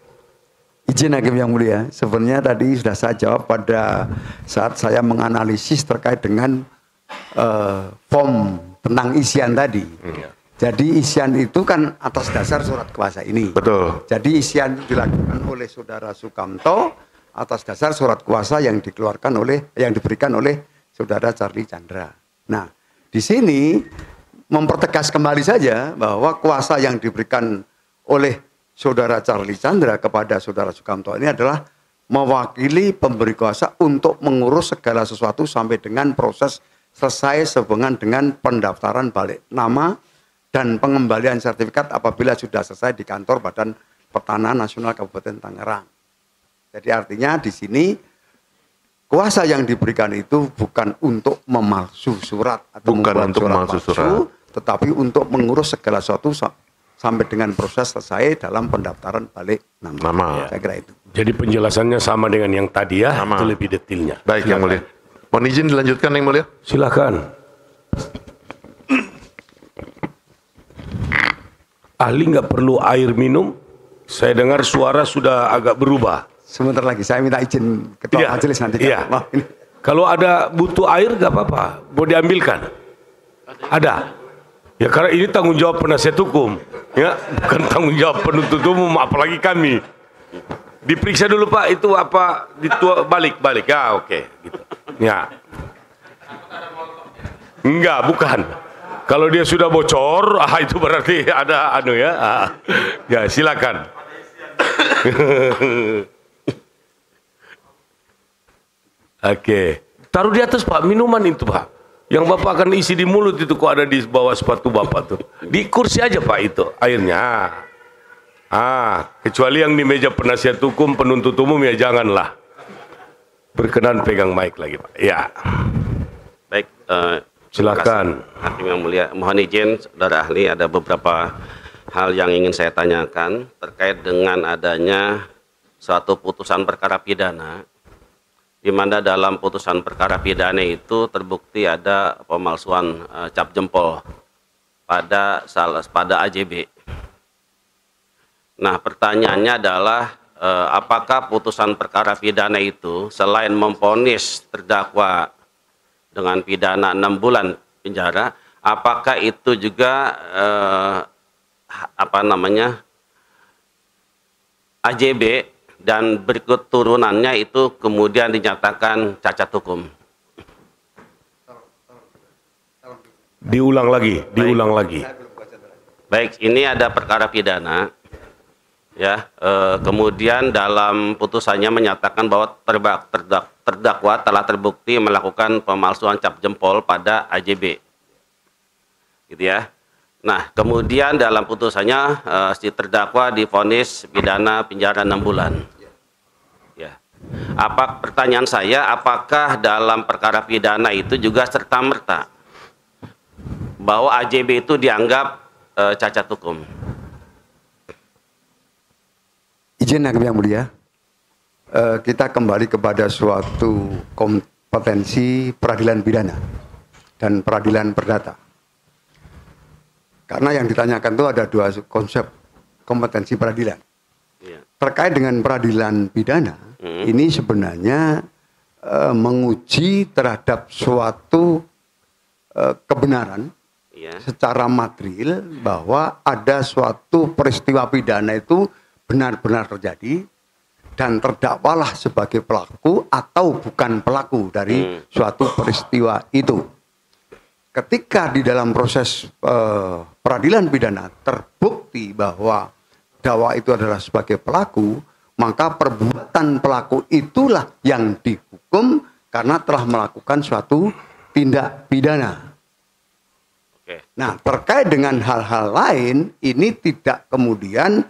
Izin Hakim yang mulia, sebenarnya tadi sudah saya jawab pada saat saya menganalisis terkait dengan form tentang isian tadi. Jadi isian itu kan atas dasar surat kuasa ini. Betul. Jadi isian dilakukan oleh saudara Sukamto atas dasar surat kuasa yang diberikan oleh saudara Charlie Chandra. Nah, di sini mempertegas kembali saja bahwa kuasa yang diberikan oleh saudara Charlie Chandra kepada saudara Sukamto ini adalah mewakili pemberi kuasa untuk mengurus segala sesuatu sampai dengan proses selesai sehubungan dengan pendaftaran balik nama dan pengembalian sertifikat apabila sudah selesai di kantor Badan Pertanahan Nasional Kabupaten Tangerang. Jadi artinya di sini kuasa yang diberikan itu bukan untuk memalsu surat atau membuat surat palsu, tetapi untuk mengurus segala sesuatu sampai dengan proses selesai dalam pendaftaran balik nama. Saya kira itu. Jadi penjelasannya sama dengan yang tadi ya, itu lebih detailnya. Baik, silakan. Yang mulia. Mohon izin dilanjutkan yang mulia. Silakan. Ahli nggak perlu air minum. Saya dengar suara sudah agak berubah. Sebentar lagi, saya minta izin ketua majelis nanti. Iya. Kalau ada butuh air nggak apa-apa, mau diambilkan. Ada. Ya karena ini tanggung jawab penasihat hukum, ya bukan tanggung jawab penuntut umum, apalagi kami. Diperiksa dulu Pak, itu apa balik ya, oke. Gitu. Ya. Enggak, bukan. Kalau dia sudah bocor, itu berarti ada ya. Ya silakan. Oke. Taruh di atas Pak, minuman itu Pak. Yang Bapak akan isi di mulut itu kok ada di bawah sepatu Bapak tuh. Di kursi aja Pak itu airnya. Kecuali yang di meja penasihat hukum, penuntut umum ya janganlah. Berkenan pegang mic lagi Pak. Ya. Baik, silakan. Hakim yang mulia, mohon izin saudara ahli, ada beberapa hal yang ingin saya tanyakan terkait dengan adanya suatu putusan perkara pidana, di mana dalam putusan perkara pidana itu terbukti ada pemalsuan cap jempol pada AJB. Nah, pertanyaannya adalah apakah putusan perkara pidana itu selain memvonis terdakwa dengan pidana 6 bulan penjara, apakah itu juga AJB dan berikut turunannya itu kemudian dinyatakan cacat hukum? Diulang lagi. Baik, ini ada perkara pidana, ya. Kemudian dalam putusannya menyatakan bahwa terdakwa telah terbukti melakukan pemalsuan cap jempol pada AJB, gitu ya. Nah, kemudian dalam putusannya si terdakwa divonis pidana penjara 6 bulan. Ya. Pertanyaan saya, apakah dalam perkara pidana itu juga serta-merta bahwa AJB itu dianggap cacat hukum? Izin Hakim yang mulia, kita kembali kepada suatu kompetensi peradilan pidana dan peradilan perdata. Karena yang ditanyakan itu ada dua konsep kompetensi peradilan. Ya. Terkait dengan peradilan pidana, ini sebenarnya menguji terhadap suatu kebenaran secara material bahwa ada suatu peristiwa pidana itu benar-benar terjadi dan terdakwalah sebagai pelaku atau bukan pelaku dari suatu peristiwa itu. Ketika di dalam proses peradilan pidana terbukti bahwa dakwa itu adalah sebagai pelaku, maka perbuatan pelaku itulah yang dihukum karena telah melakukan suatu tindak pidana. Nah, terkait dengan hal-hal lain, ini tidak kemudian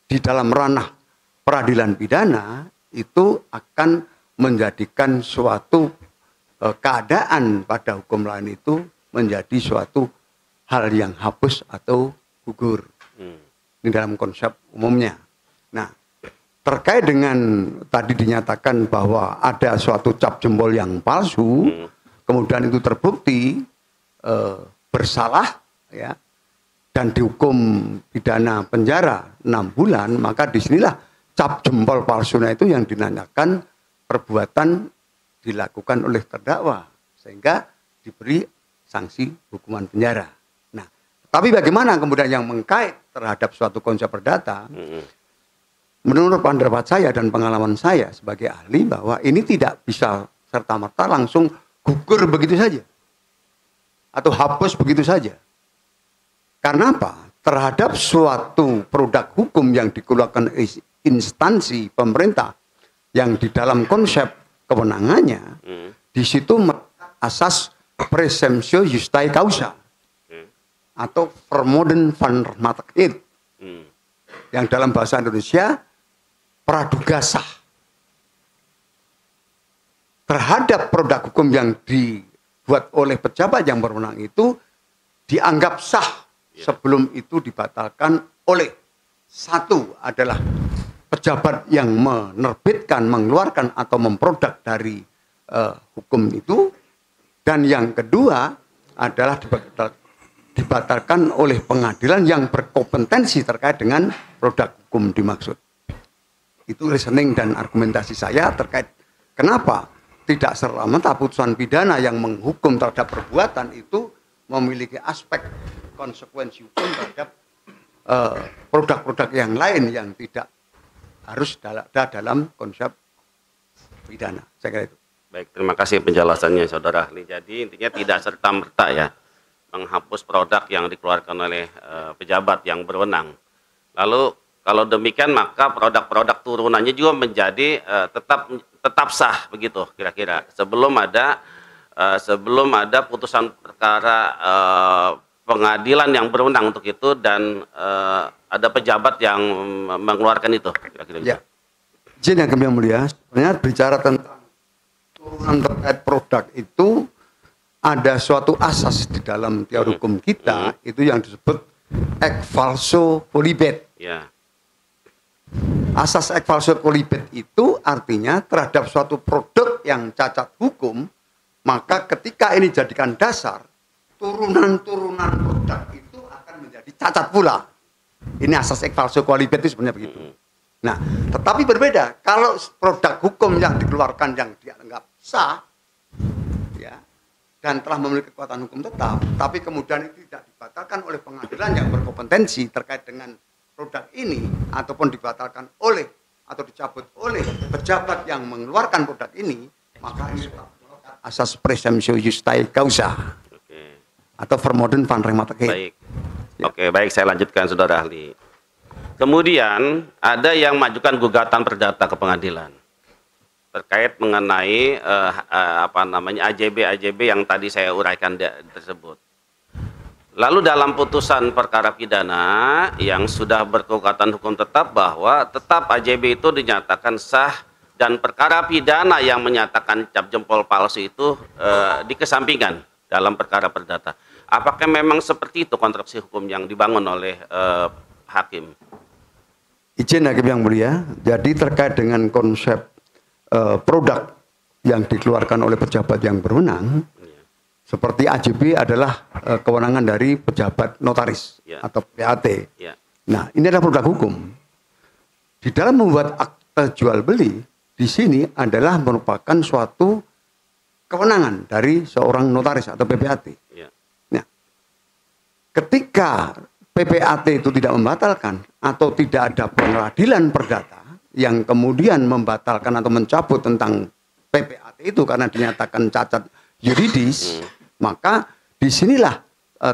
di dalam ranah peradilan pidana itu akan menjadikan suatu keadaan pada hukum lain itu menjadi suatu hal yang hapus atau gugur. Ini dalam konsep umumnya. Nah, terkait dengan tadi dinyatakan bahwa ada suatu cap jempol yang palsu, kemudian itu terbukti bersalah, ya, dan dihukum pidana penjara 6 bulan, maka disinilah cap jempol palsunya itu yang dinanyakan perbuatan dilakukan oleh terdakwa sehingga diberi sanksi hukuman penjara. Nah, tapi bagaimana kemudian yang mengkait terhadap suatu konsep perdata? Menurut pendapat saya dan pengalaman saya sebagai ahli bahwa ini tidak bisa serta-merta langsung gugur begitu saja atau hapus begitu saja. Karena apa? Terhadap suatu produk hukum yang dikeluarkan instansi pemerintah yang di dalam konsep kewenangannya, di situ asas presumptio justae causa atau vermoeden van rechtmatigheid, yang dalam bahasa Indonesia praduga sah terhadap produk hukum yang dibuat oleh pejabat yang berwenang itu dianggap sah sebelum itu dibatalkan oleh satu adalah pejabat yang menerbitkan, mengeluarkan atau memproduk dari hukum itu, dan yang kedua adalah dibatalkan oleh pengadilan yang berkompetensi terkait dengan produk hukum dimaksud. Itu reasoning dan argumentasi saya terkait kenapa tidak serta-merta putusan pidana yang menghukum terhadap perbuatan itu memiliki aspek konsekuensi hukum terhadap produk-produk yang lain yang tidak harus dalam konsep pidana. Saya kira itu. Baik, terima kasih penjelasannya Saudara Ahli. Jadi intinya tidak serta-merta ya menghapus produk yang dikeluarkan oleh pejabat yang berwenang. Lalu kalau demikian maka produk-produk turunannya juga menjadi tetap sah begitu kira-kira. Sebelum ada putusan perkara pengadilan yang berwenang untuk itu dan ada pejabat yang mengeluarkan itu kira-kira. Ya. Izin yang kami mulia, sebenarnya bicara tentang turunan terkait produk itu ada suatu asas di dalam teori hukum kita itu yang disebut ex falso polibet. Ya. Asas ex falso polibet itu artinya terhadap suatu produk yang cacat hukum, maka ketika ini dijadikan dasar, turunan-turunan produk itu akan menjadi cacat pula. Ini asas ex falso polibet itu sebenarnya begitu. Nah, tetapi berbeda kalau produk hukum yang dikeluarkan yang dianggap sah, ya, dan telah memiliki kekuatan hukum tetap, tapi kemudian itu tidak dibatalkan oleh pengadilan yang berkompetensi terkait dengan produk ini, ataupun dibatalkan oleh atau dicabut oleh pejabat yang mengeluarkan produk ini, maka ini asas presumptio justae causa atau vermoeden van remate. Baik. Ya. Oke, baik, saya lanjutkan Saudara Ahli. Kemudian ada yang mengajukan gugatan perdata ke pengadilan terkait mengenai AJB yang tadi saya uraikan tersebut. Lalu dalam putusan perkara pidana yang sudah berkekuatan hukum tetap bahwa tetap AJB itu dinyatakan sah dan perkara pidana yang menyatakan cap jempol palsu itu dikesampingkan dalam perkara perdata. Apakah memang seperti itu konstruksi hukum yang dibangun oleh hakim? Izin Hakim yang mulia, jadi terkait dengan konsep produk yang dikeluarkan oleh pejabat yang berwenang, seperti AJB adalah kewenangan dari pejabat notaris atau PAT. Nah, ini adalah produk hukum. Di dalam membuat akte jual beli, di sini adalah merupakan suatu kewenangan dari seorang notaris atau PPAT. Nah, ketika PPAT itu tidak membatalkan atau tidak ada pengadilan perdata yang kemudian membatalkan atau mencabut tentang PPAT itu karena dinyatakan cacat yuridis, maka disinilah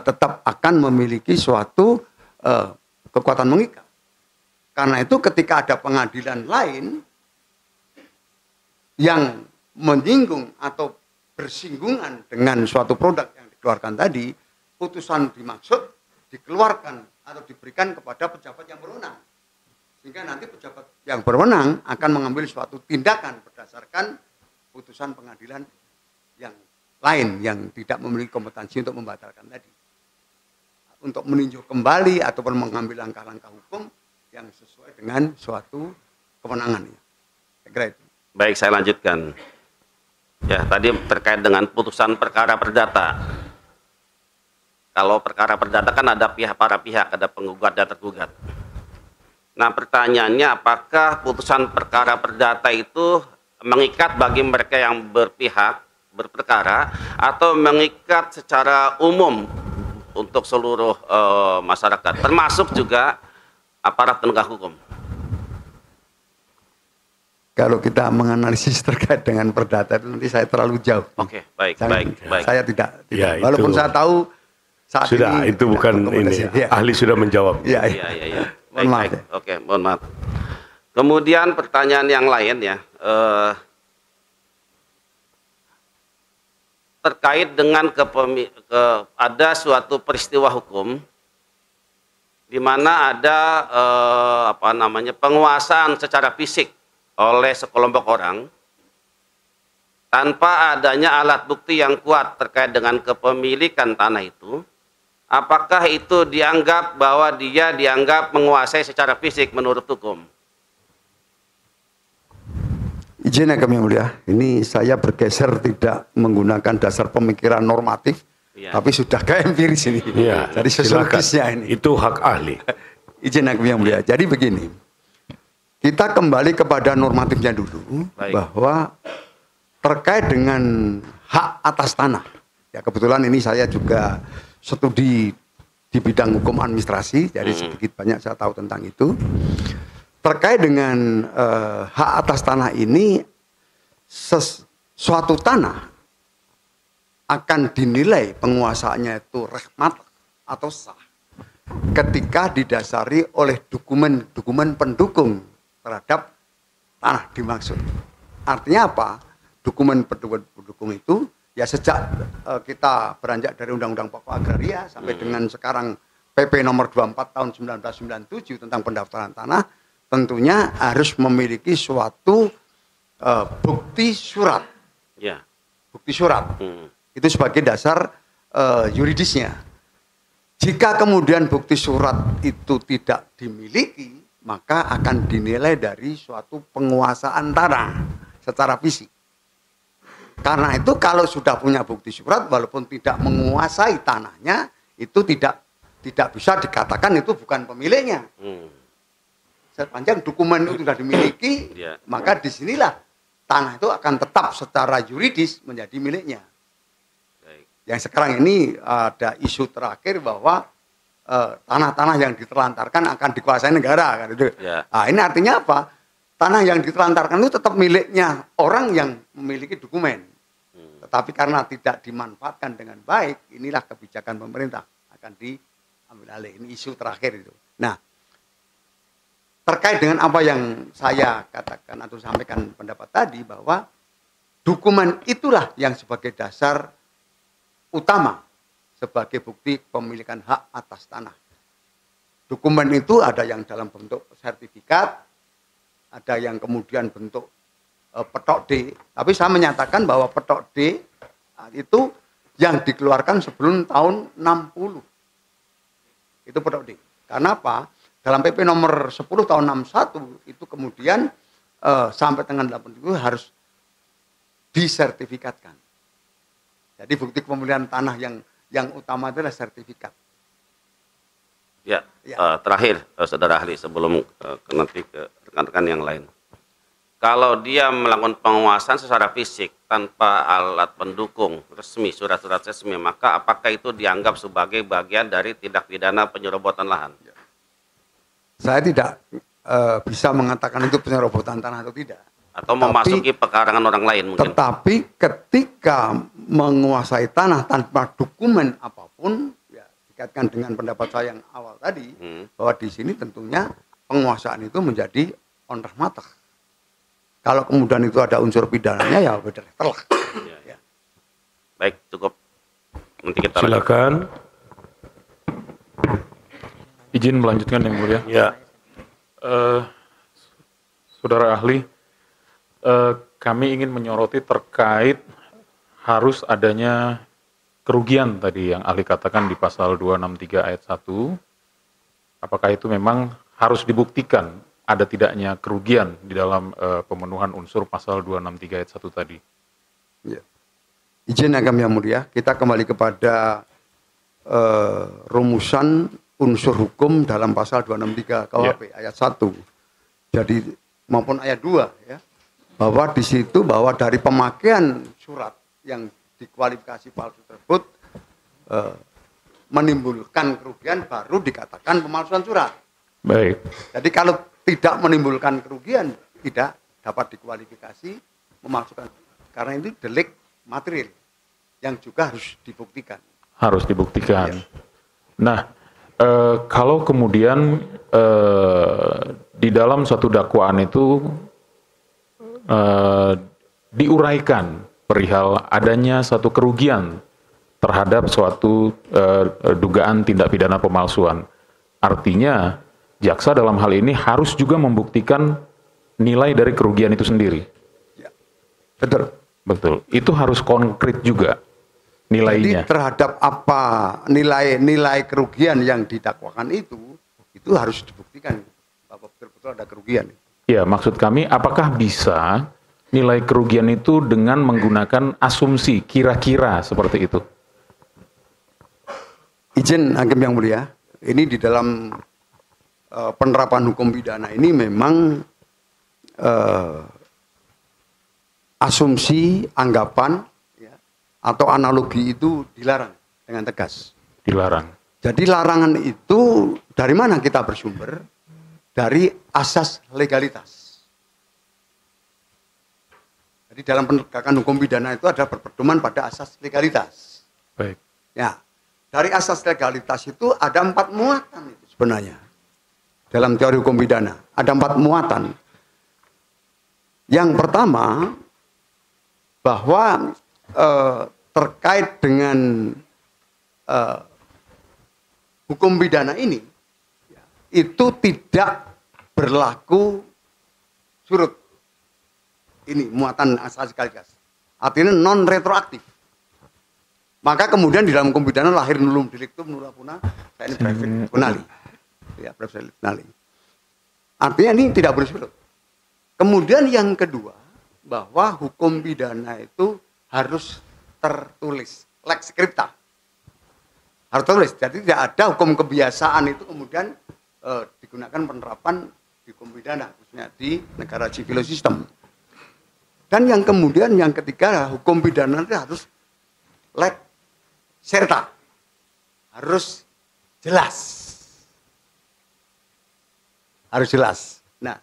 tetap akan memiliki suatu kekuatan mengikat. Karena itu ketika ada pengadilan lain yang menyinggung atau bersinggungan dengan suatu produk yang dikeluarkan tadi, putusan dimaksud dikeluarkan atau diberikan kepada pejabat yang berwenang. Sehingga nanti pejabat yang berwenang akan mengambil suatu tindakan berdasarkan putusan pengadilan yang lain yang tidak memiliki kompetensi untuk membatalkan tadi. Untuk meninjau kembali ataupun mengambil langkah-langkah hukum yang sesuai dengan suatu kewenangannya. Saya kira itu. Baik, saya lanjutkan. Ya, tadi terkait dengan putusan perkara perdata. Kalau perkara perdata kan ada para pihak, ada penggugat dan tergugat. Nah, pertanyaannya apakah putusan perkara perdata itu mengikat bagi mereka yang berperkara atau mengikat secara umum untuk seluruh masyarakat, termasuk juga aparat penegak hukum? Kalau kita menganalisis terkait dengan perdata itu nanti saya terlalu jauh. Oke, baik. Saya tidak. Ya, walaupun saya tahu saat sudah ini itu bukan ini. Ya. Ahli sudah menjawab. Iya. Baik. Oke, mohon maaf. Kemudian pertanyaan yang lain ya, terkait dengan ada suatu peristiwa hukum di mana ada penguasaan secara fisik oleh sekelompok orang tanpa adanya alat bukti yang kuat terkait dengan kepemilikan tanah itu. Apakah itu dianggap bahwa dia dianggap menguasai secara fisik menurut hukum? Izin ya kami mulia, ini saya bergeser tidak menggunakan dasar pemikiran normatif, tapi sudah ke empiris ini. Ya, jadi sosiologisnya ini. Itu hak ahli. Izin ya kami mulia. Jadi begini, kita kembali kepada normatifnya dulu, bahwa terkait dengan hak atas tanah Ya kebetulan ini saya juga studi di bidang hukum administrasi, jadi sedikit banyak saya tahu tentang itu. Terkait dengan hak atas tanah ini, suatu tanah akan dinilai penguasaannya itu rahmat atau sah ketika didasari oleh dokumen pendukung terhadap tanah dimaksud. Artinya apa? Dokumen pendukung itu ya sejak kita beranjak dari Undang-Undang Pokok Agraria sampai dengan sekarang PP nomor 24 tahun 1997 tentang pendaftaran tanah, tentunya harus memiliki suatu bukti surat. Ya. Bukti surat. Itu sebagai dasar yuridisnya. Jika kemudian bukti surat itu tidak dimiliki, maka akan dinilai dari suatu penguasaan tanah secara fisik. Karena itu kalau sudah punya bukti surat, walaupun tidak menguasai tanahnya, itu tidak bisa dikatakan itu bukan pemiliknya. Sepanjang dokumen itu sudah dimiliki, maka disinilah tanah itu akan tetap secara yuridis menjadi miliknya. Yang sekarang ini ada isu terakhir bahwa tanah-tanah yang ditelantarkan akan dikuasai negara, kan itu. Ya. Nah, ini artinya apa? Tanah yang ditelantarkan itu tetap miliknya orang yang memiliki dokumen. Tetapi karena tidak dimanfaatkan dengan baik, inilah kebijakan pemerintah akan diambil alih. Ini isu terakhir itu. Nah, terkait dengan apa yang saya katakan atau sampaikan pendapat tadi, bahwa dokumen itulah yang sebagai dasar utama sebagai bukti pemilikan hak atas tanah. Dokumen itu ada yang dalam bentuk sertifikat, ada yang kemudian bentuk petok D. Tapi saya menyatakan bahwa petok D itu yang dikeluarkan sebelum tahun 60. Itu petok D. Karena apa? Dalam PP nomor 10 tahun 61 itu kemudian sampai dengan 80 itu harus disertifikatkan. Jadi bukti pemilihan tanah yang utama adalah sertifikat. Ya, terakhir Saudara Ahli sebelum nanti ke rekan-rekan yang lain. Kalau dia melakukan penguasaan secara fisik tanpa alat pendukung resmi, surat-surat resmi, maka apakah itu dianggap sebagai bagian dari tindak pidana penyerobotan lahan? Saya tidak bisa mengatakan itu penyerobotan tanah atau tidak. Atau memasuki pekarangan orang lain mungkin. Tetapi ketika menguasai tanah tanpa dokumen apapun, ya dikaitkan dengan pendapat saya yang awal tadi, bahwa di sini tentunya penguasaan itu menjadi onrah matah. Kalau kemudian itu ada unsur pidananya, ya benar telah. Ya. Baik, cukup. Nanti kita silakan. Izin melanjutkan yang mulia. Ya. Saudara ahli, kami ingin menyoroti terkait harus adanya kerugian tadi yang ahli katakan di pasal 263 ayat 1. Apakah itu memang harus dibuktikan ada tidaknya kerugian di dalam pemenuhan unsur pasal 263 ayat 1 tadi? Ya. Izin yang mulia, kita kembali kepada rumusan unsur hukum dalam pasal 263 KUHP ayat 1. Jadi maupun ayat 2 ya. Bahwa di situ bahwa dari pemakaian surat yang dikualifikasi palsu tersebut menimbulkan kerugian baru dikatakan pemalsuan surat. Baik. Jadi kalau tidak menimbulkan kerugian tidak dapat dikualifikasi memalsukan, karena itu delik material yang juga harus dibuktikan. Harus dibuktikan. Ya. Nah, kalau kemudian di dalam suatu dakwaan itu diuraikan perihal adanya satu kerugian terhadap suatu dugaan tindak pidana pemalsuan. Artinya, jaksa dalam hal ini harus juga membuktikan nilai dari kerugian itu sendiri. Ya, betul. Betul. Itu harus konkret juga nilainya. Jadi terhadap apa nilai kerugian yang didakwakan itu harus dibuktikan bahwa betul-betul ada kerugian. Ya, maksud kami apakah bisa nilai kerugian itu dengan menggunakan asumsi kira-kira seperti itu? Izin Hakim yang mulia, ini di dalam penerapan hukum pidana ini memang asumsi, anggapan ya, atau analogi itu dilarang dengan tegas. Dilarang. Jadi larangan itu dari mana kita bersumber? Dari asas legalitas. Jadi dalam penegakan hukum pidana itu ada berpedoman pada asas legalitas. Baik. Ya, dari asas legalitas itu ada 4 muatan itu sebenarnya. Dalam teori hukum pidana ada 4 muatan. Yang pertama bahwa terkait dengan hukum pidana ini itu tidak berlaku surut. Ini muatan asas legalitas. Artinya non retroaktif. Maka kemudian di dalam hukum pidana lahir nullum delictum nulla puna ini brevet penali. Ya, brevet penali. Artinya ini tidak boleh surut. Kemudian yang kedua, bahwa hukum pidana itu harus tertulis, lex scripta. Harus tertulis. Jadi tidak ada hukum kebiasaan itu kemudian digunakan penerapan di hukum pidana, khususnya di negara civil system. Dan yang kemudian yang ketiga, hukum pidana itu harus lex serta, harus jelas. Harus jelas. Nah,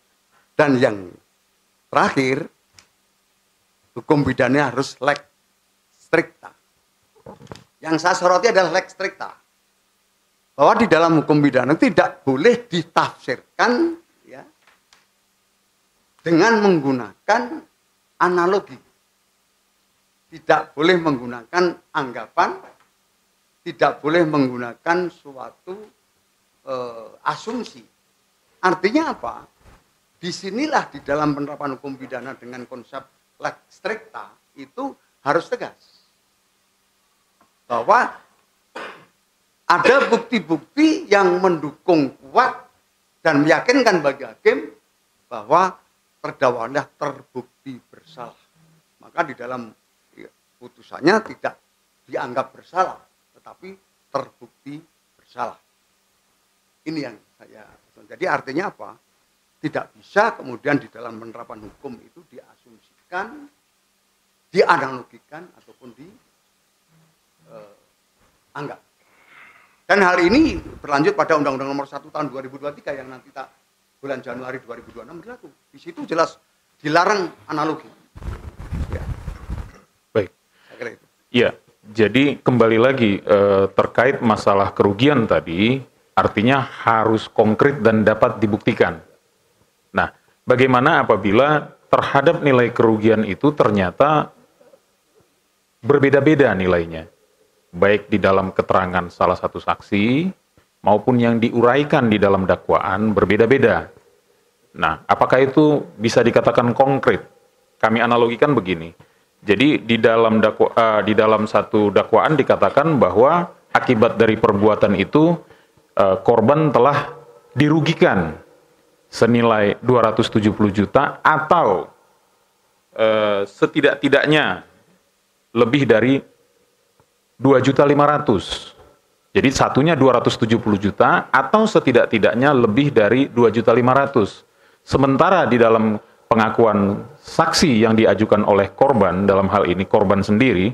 dan yang terakhir, hukum pidana harus lex stricta. Yang saya soroti adalah lex stricta. Bahwa di dalam hukum pidana tidak boleh ditafsirkan ya, dengan menggunakan analogi. Tidak boleh menggunakan anggapan, tidak boleh menggunakan suatu asumsi. Artinya apa? Disinilah di dalam penerapan hukum pidana dengan konsep lex stricta itu harus tegas. Bahwa ada bukti-bukti yang mendukung kuat dan meyakinkan bagi hakim bahwa terdakwanya terbukti bersalah. Maka di dalam putusannya tidak dianggap bersalah, tetapi terbukti bersalah. Ini yang saya. Jadi artinya apa? Tidak bisa kemudian di dalam penerapan hukum itu diasumsikan, dianalogikan ataupun dianggap. Dan hal ini berlanjut pada Undang-Undang Nomor 1 Tahun 2023 yang nanti bulan Januari 2026 berlaku. Di situ jelas dilarang analogi. Ya. Baik. Saya kira itu. Iya. Jadi kembali lagi terkait masalah kerugian tadi, artinya harus konkret dan dapat dibuktikan. Nah, bagaimana apabila terhadap nilai kerugian itu ternyata berbeda-beda nilainya, baik di dalam keterangan salah satu saksi maupun yang diuraikan di dalam dakwaan berbeda-beda. Nah, apakah itu bisa dikatakan konkret? Kami analogikan begini. Jadi di dalam satu dakwaan dikatakan bahwa akibat dari perbuatan itu korban telah dirugikan senilai 270 juta atau setidak-tidaknya lebih dari 2.500.000. Jadi satunya 270 juta atau setidak-tidaknya lebih dari 2.500.000. Sementara di dalam pengakuan saksi yang diajukan oleh korban, dalam hal ini korban sendiri,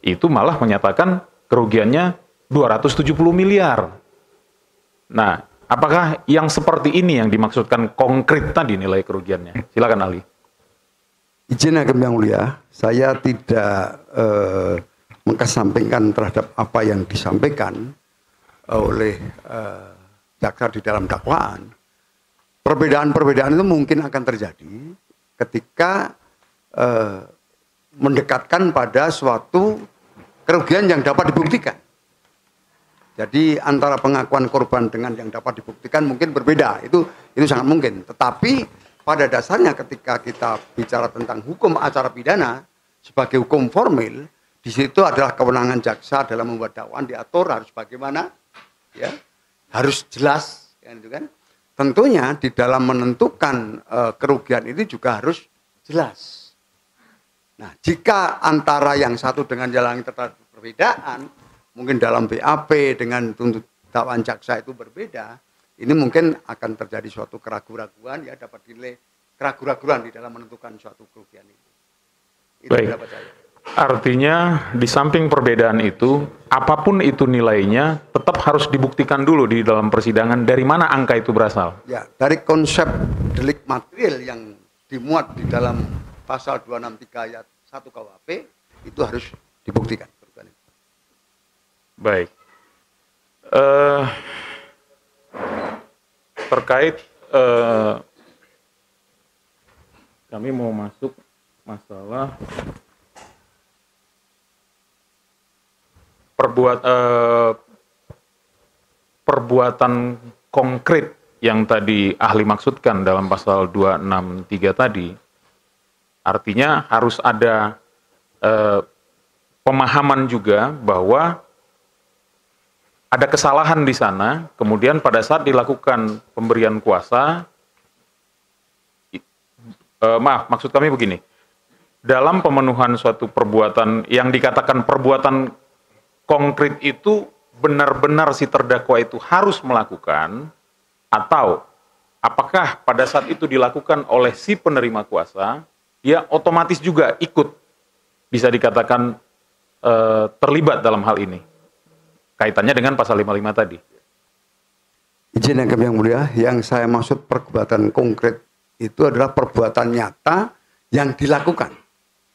itu malah menyatakan kerugiannya 270 miliar. Nah, apakah yang seperti ini yang dimaksudkan konkret tadi nilai kerugiannya? Silakan Ali. Izin Hakim yang mulia, saya tidak mengesampingkan terhadap apa yang disampaikan oleh jaksa di dalam dakwaan. Perbedaan-perbedaan itu mungkin akan terjadi ketika mendekatkan pada suatu kerugian yang dapat dibuktikan. Jadi antara pengakuan korban dengan yang dapat dibuktikan mungkin berbeda, itu sangat mungkin. Tetapi pada dasarnya ketika kita bicara tentang hukum acara pidana sebagai hukum formil, di situ adalah kewenangan jaksa dalam membuat dakwaan diatur harus bagaimana, ya, harus jelas, ya, itu kan. Tentunya di dalam menentukan kerugian ini juga harus jelas. Nah, jika antara yang satu dengan yang lain terdapat perbedaan, mungkin dalam BAP dengan tuntut dakwaan jaksa itu berbeda, ini mungkin akan terjadi suatu keraguan-keraguan, ya, dapat dinilai keraguan-keraguan di dalam menentukan suatu kerugian itu. Itu baik. pendapat saya. Artinya di samping perbedaan itu, apapun itu nilainya, tetap harus dibuktikan dulu di dalam persidangan dari mana angka itu berasal. Ya, dari konsep delik material yang dimuat di dalam pasal 263 ayat 1 KUHP itu harus dibuktikan. Baik. Terkait kami mau masuk masalah perbuatan konkret yang tadi ahli maksudkan dalam pasal 263 tadi. Artinya harus ada pemahaman juga bahwa ada kesalahan di sana, kemudian pada saat dilakukan pemberian kuasa, maksud kami begini, dalam pemenuhan suatu perbuatan yang dikatakan perbuatan konkret itu benar-benar si terdakwa itu harus melakukan, atau apakah pada saat itu dilakukan oleh si penerima kuasa, dia otomatis juga ikut, bisa dikatakan terlibat dalam hal ini. Kaitannya dengan pasal 55 tadi. Izin yang mulia, yang saya maksud perbuatan konkret itu adalah perbuatan nyata yang dilakukan.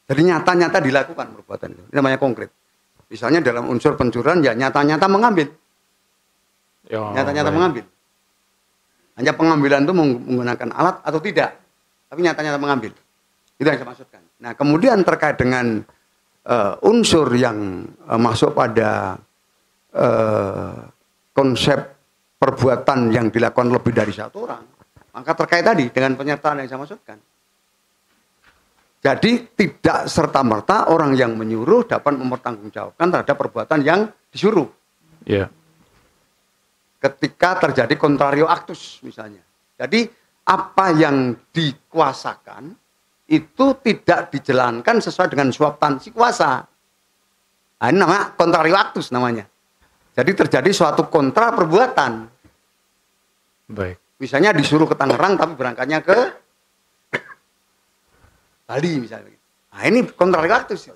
Jadi nyata-nyata dilakukan perbuatan itu. Ini namanya konkret. Misalnya dalam unsur pencurian ya nyata-nyata mengambil. Nyata-nyata mengambil. Hanya pengambilan itu menggunakan alat atau tidak. Tapi nyata-nyata mengambil. Itu yang saya maksudkan. Nah kemudian terkait dengan unsur yang masuk pada konsep perbuatan yang dilakukan lebih dari satu orang, maka terkait tadi dengan penyertaan yang saya maksudkan. Jadi tidak serta-merta orang yang menyuruh dapat mempertanggungjawabkan terhadap perbuatan yang disuruh. Yeah. Ketika terjadi contrario actus misalnya. Jadi apa yang dikuasakan itu tidak dijalankan sesuai dengan substansi kuasa. Nah, ini namanya contrario actus namanya. Jadi terjadi suatu kontra perbuatan. Baik. Misalnya disuruh ke Tangerang tapi berangkatnya ke Bali misalnya. Nah ini contrario actus.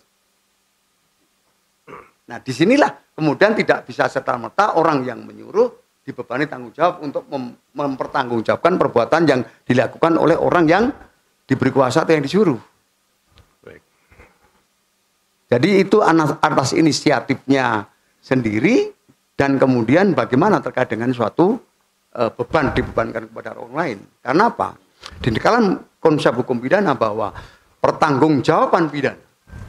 Nah disinilah kemudian tidak bisa serta-merta orang yang menyuruh dibebani tanggung jawab untuk mempertanggungjawabkan perbuatan yang dilakukan oleh orang yang diberi kuasa atau yang disuruh. Baik. Jadi itu atas inisiatifnya sendiri. Dan kemudian bagaimana terkait dengan suatu beban dibebankan kepada orang lain. Karena apa? Di dalam konsep hukum pidana bahwa pertanggungjawaban pidana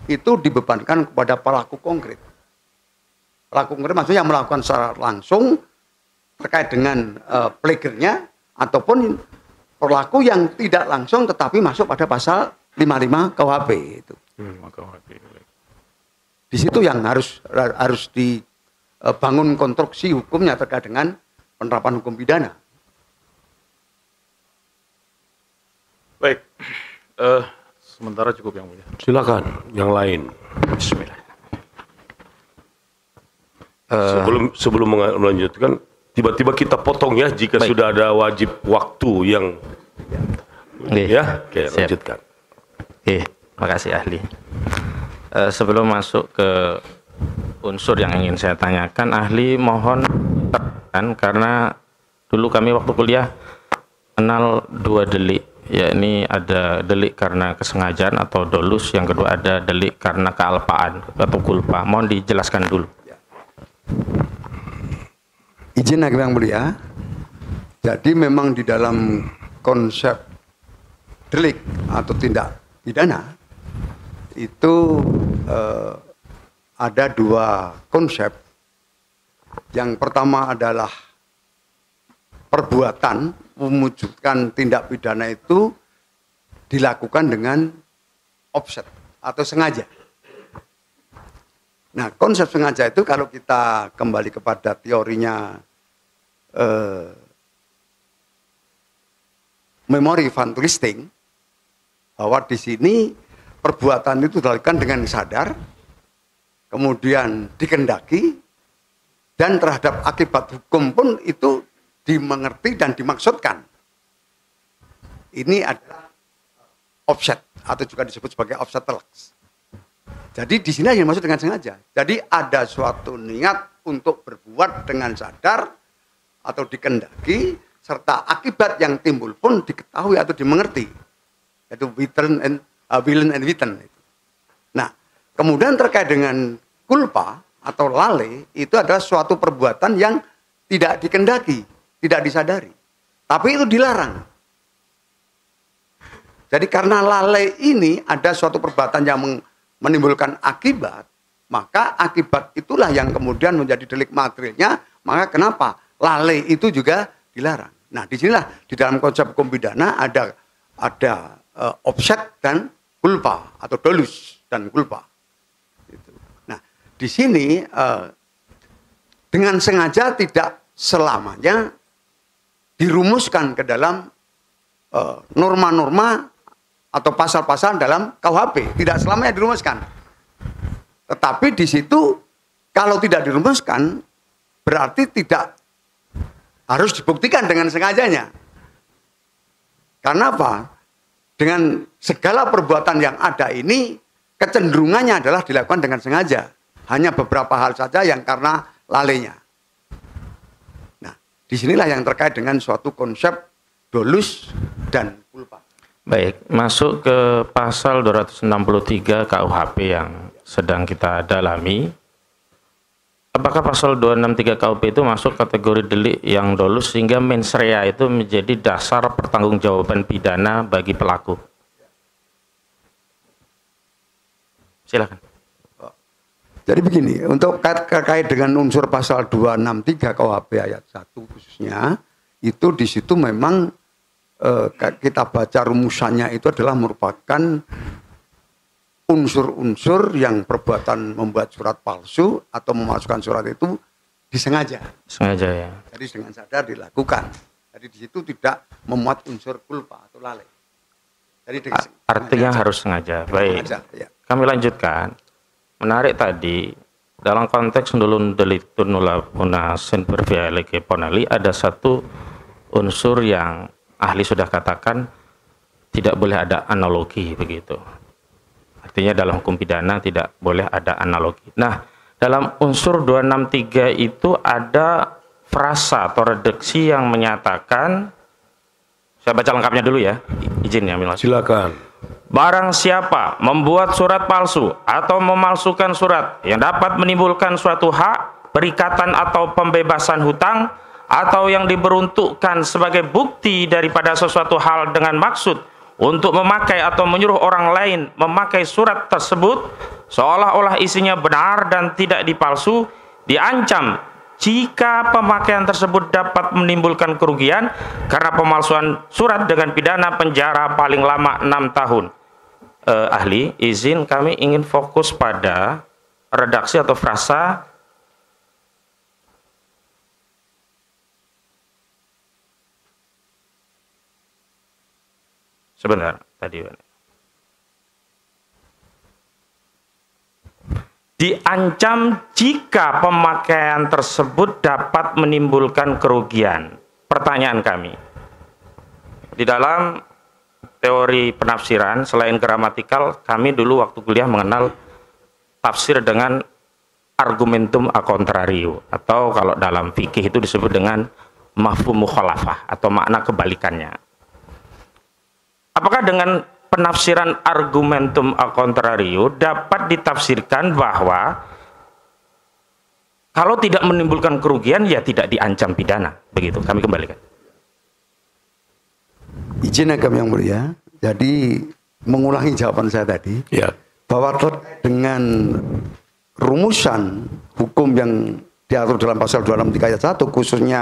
itu dibebankan kepada pelaku konkret. Pelaku konkret maksudnya yang melakukan secara langsung terkait dengan plegernya ataupun pelaku yang tidak langsung tetapi masuk pada pasal 55 KUHP itu. Di situ yang harus bangun konstruksi hukumnya terkait dengan penerapan hukum pidana. Baik, sementara cukup yang mulia. Silakan, yang lain. Bismillah. Sebelum melanjutkan, tiba-tiba kita potong ya jika Baik. sudah ada wajib waktu yang ya, oke, lanjutkan. Makasih ahli. Sebelum masuk ke unsur yang ingin saya tanyakan, ahli mohon karena dulu kami waktu kuliah kenal dua delik, yakni ada delik karena kesengajaan atau dolus, yang kedua ada delik karena kealpaan atau kulpa. Mohon dijelaskan dulu. Izin yang mulia. Jadi memang di dalam konsep delik atau tindak pidana itu ada dua konsep. Yang pertama adalah perbuatan mewujudkan tindak pidana itu dilakukan dengan offset atau sengaja. Nah, konsep sengaja itu kalau kita kembali kepada teorinya Memory van Twisting, bahwa di sini perbuatan itu dilakukan dengan sadar, kemudian dikendaki, dan terhadap akibat hukum pun itu dimengerti dan dimaksudkan. Ini adalah offset atau juga disebut sebagai offset relax. Jadi di sini yang dimaksud dengan sengaja. Jadi ada suatu niat untuk berbuat dengan sadar atau dikendaki, serta akibat yang timbul pun diketahui atau dimengerti. Itu willen and witten. Nah, kemudian terkait dengan kulpa atau lale, itu adalah suatu perbuatan yang tidak dikendaki, tidak disadari. Tapi itu dilarang. Jadi karena lalai ini ada suatu perbuatan yang menimbulkan akibat, maka akibat itulah yang kemudian menjadi delik materialnya. Maka kenapa lalai itu juga dilarang? Nah, disinilah di dalam konsep hukum pidana ada offset dan culpa atau dolus dan culpa. Nah, di sini dengan sengaja tidak selamanya dirumuskan ke dalam norma-norma atau pasal-pasal dalam KUHP, tidak selamanya dirumuskan. Tetapi di situ kalau tidak dirumuskan berarti tidak harus dibuktikan dengan sengajanya. Karena apa? Dengan segala perbuatan yang ada ini kecenderungannya adalah dilakukan dengan sengaja. Hanya beberapa hal saja yang karena lalainya. Nah, disinilah yang terkait dengan suatu konsep dolus dan culpa. Baik, masuk ke pasal 263 KUHP yang sedang kita dalami. Apakah pasal 263 KUHP itu masuk kategori delik yang dolus sehingga mens rea itu menjadi dasar pertanggungjawaban pidana bagi pelaku? Silakan. Jadi begini, untuk terkait dengan unsur pasal 263 KUHP ayat 1 khususnya, itu di situ memang kita baca rumusannya itu adalah merupakan unsur-unsur yang perbuatan membuat surat palsu atau memasukkan surat itu disengaja. Sengaja ya. Jadi dengan sadar dilakukan. Jadi di situ tidak memuat unsur culpa atau lalai. Jadi artinya harus sengaja. Baik. Sengaja, ya. Kami lanjutkan. Menarik tadi dalam konteks nulun delictun nulla una semper lege ponali ada satu unsur yang ahli sudah katakan tidak boleh ada analogi begitu. Artinya dalam hukum pidana tidak boleh ada analogi. Nah, dalam unsur 263 itu ada frasa atau redaksi yang menyatakan, saya baca lengkapnya dulu ya, izin ya Milas. Silakan. Barang siapa membuat surat palsu atau memalsukan surat yang dapat menimbulkan suatu hak, perikatan atau pembebasan hutang, atau yang diperuntukkan sebagai bukti daripada sesuatu hal dengan maksud untuk memakai atau menyuruh orang lain memakai surat tersebut seolah-olah isinya benar dan tidak dipalsu, diancam jika pemakaian tersebut dapat menimbulkan kerugian karena pemalsuan surat dengan pidana penjara paling lama 6 tahun. Ahli, izin kami ingin fokus pada redaksi atau frasa sebentar tadi. Diancam jika pemakaian tersebut dapat menimbulkan kerugian. Pertanyaan kami, di dalam teori penafsiran selain gramatikal, kami dulu waktu kuliah mengenal tafsir dengan argumentum a contrario, atau kalau dalam fikih itu disebut dengan mafhum mukhalafah atau makna kebalikannya. Apakah dengan penafsiran argumentum a contrario dapat ditafsirkan bahwa kalau tidak menimbulkan kerugian ya tidak diancam pidana? Begitu, kami kembalikan. Izin kami yang mulia, jadi mengulangi jawaban saya tadi, ya, bahwa dengan rumusan hukum yang diatur dalam pasal 263 ayat 1 khususnya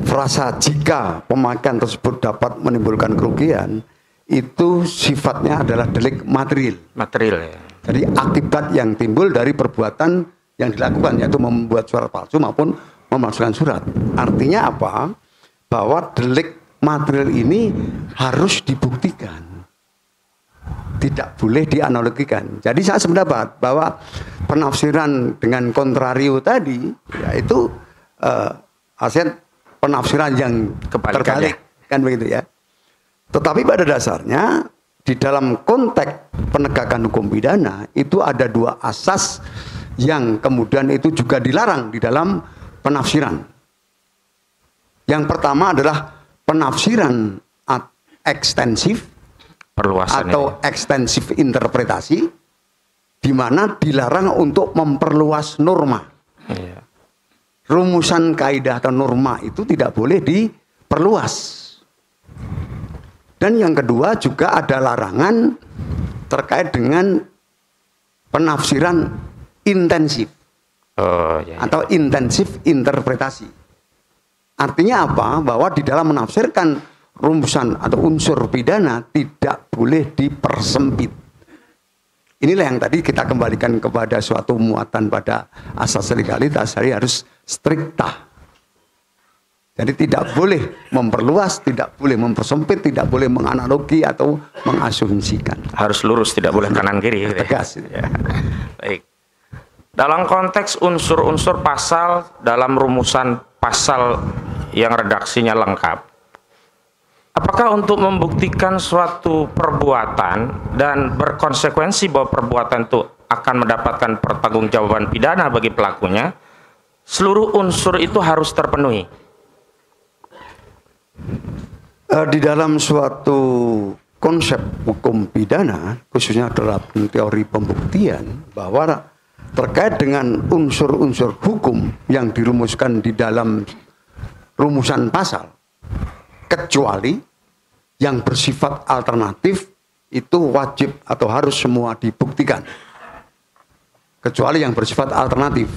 frasa jika pemakaian tersebut dapat menimbulkan kerugian, itu sifatnya adalah delik material. Material ya. Jadi akibat yang timbul dari perbuatan yang dilakukan, yaitu membuat surat palsu maupun memalsukan surat. Artinya apa? Bahwa delik material ini harus dibuktikan, tidak boleh dianalogikan. Jadi saya sependapat bahwa penafsiran dengan kontrario tadi, yaitu hasil penafsiran yang terbalik, kan begitu ya. Tetapi pada dasarnya di dalam konteks penegakan hukum pidana itu ada dua asas yang kemudian itu juga dilarang di dalam penafsiran. Yang pertama adalah penafsiran ekstensif perluasan atau ekstensif interpretasi, di mana dilarang untuk memperluas norma. Iya. Rumusan kaidah atau norma itu tidak boleh diperluas. Dan yang kedua juga ada larangan terkait dengan penafsiran intensif atau intensif interpretasi. Artinya apa? Bahwa di dalam menafsirkan rumusan atau unsur pidana tidak boleh dipersempit. Inilah yang tadi kita kembalikan kepada suatu muatan pada asas legalitas, jadi harus strikta. Jadi tidak boleh memperluas, tidak boleh mempersempit, tidak boleh menganalogi atau mengasumsikan. Harus lurus, tidak boleh kanan kiri. Tegas. Ya. Baik. Dalam konteks unsur-unsur pasal dalam rumusan pasal yang redaksinya lengkap, apakah untuk membuktikan suatu perbuatan dan berkonsekuensi bahwa perbuatan itu akan mendapatkan pertanggungjawaban pidana bagi pelakunya, seluruh unsur itu harus terpenuhi? Di dalam suatu konsep hukum pidana, khususnya dalam teori pembuktian, bahwa terkait dengan unsur-unsur hukum yang dirumuskan di dalam rumusan pasal, kecuali yang bersifat alternatif itu wajib atau harus semua dibuktikan. Kecuali yang bersifat alternatif.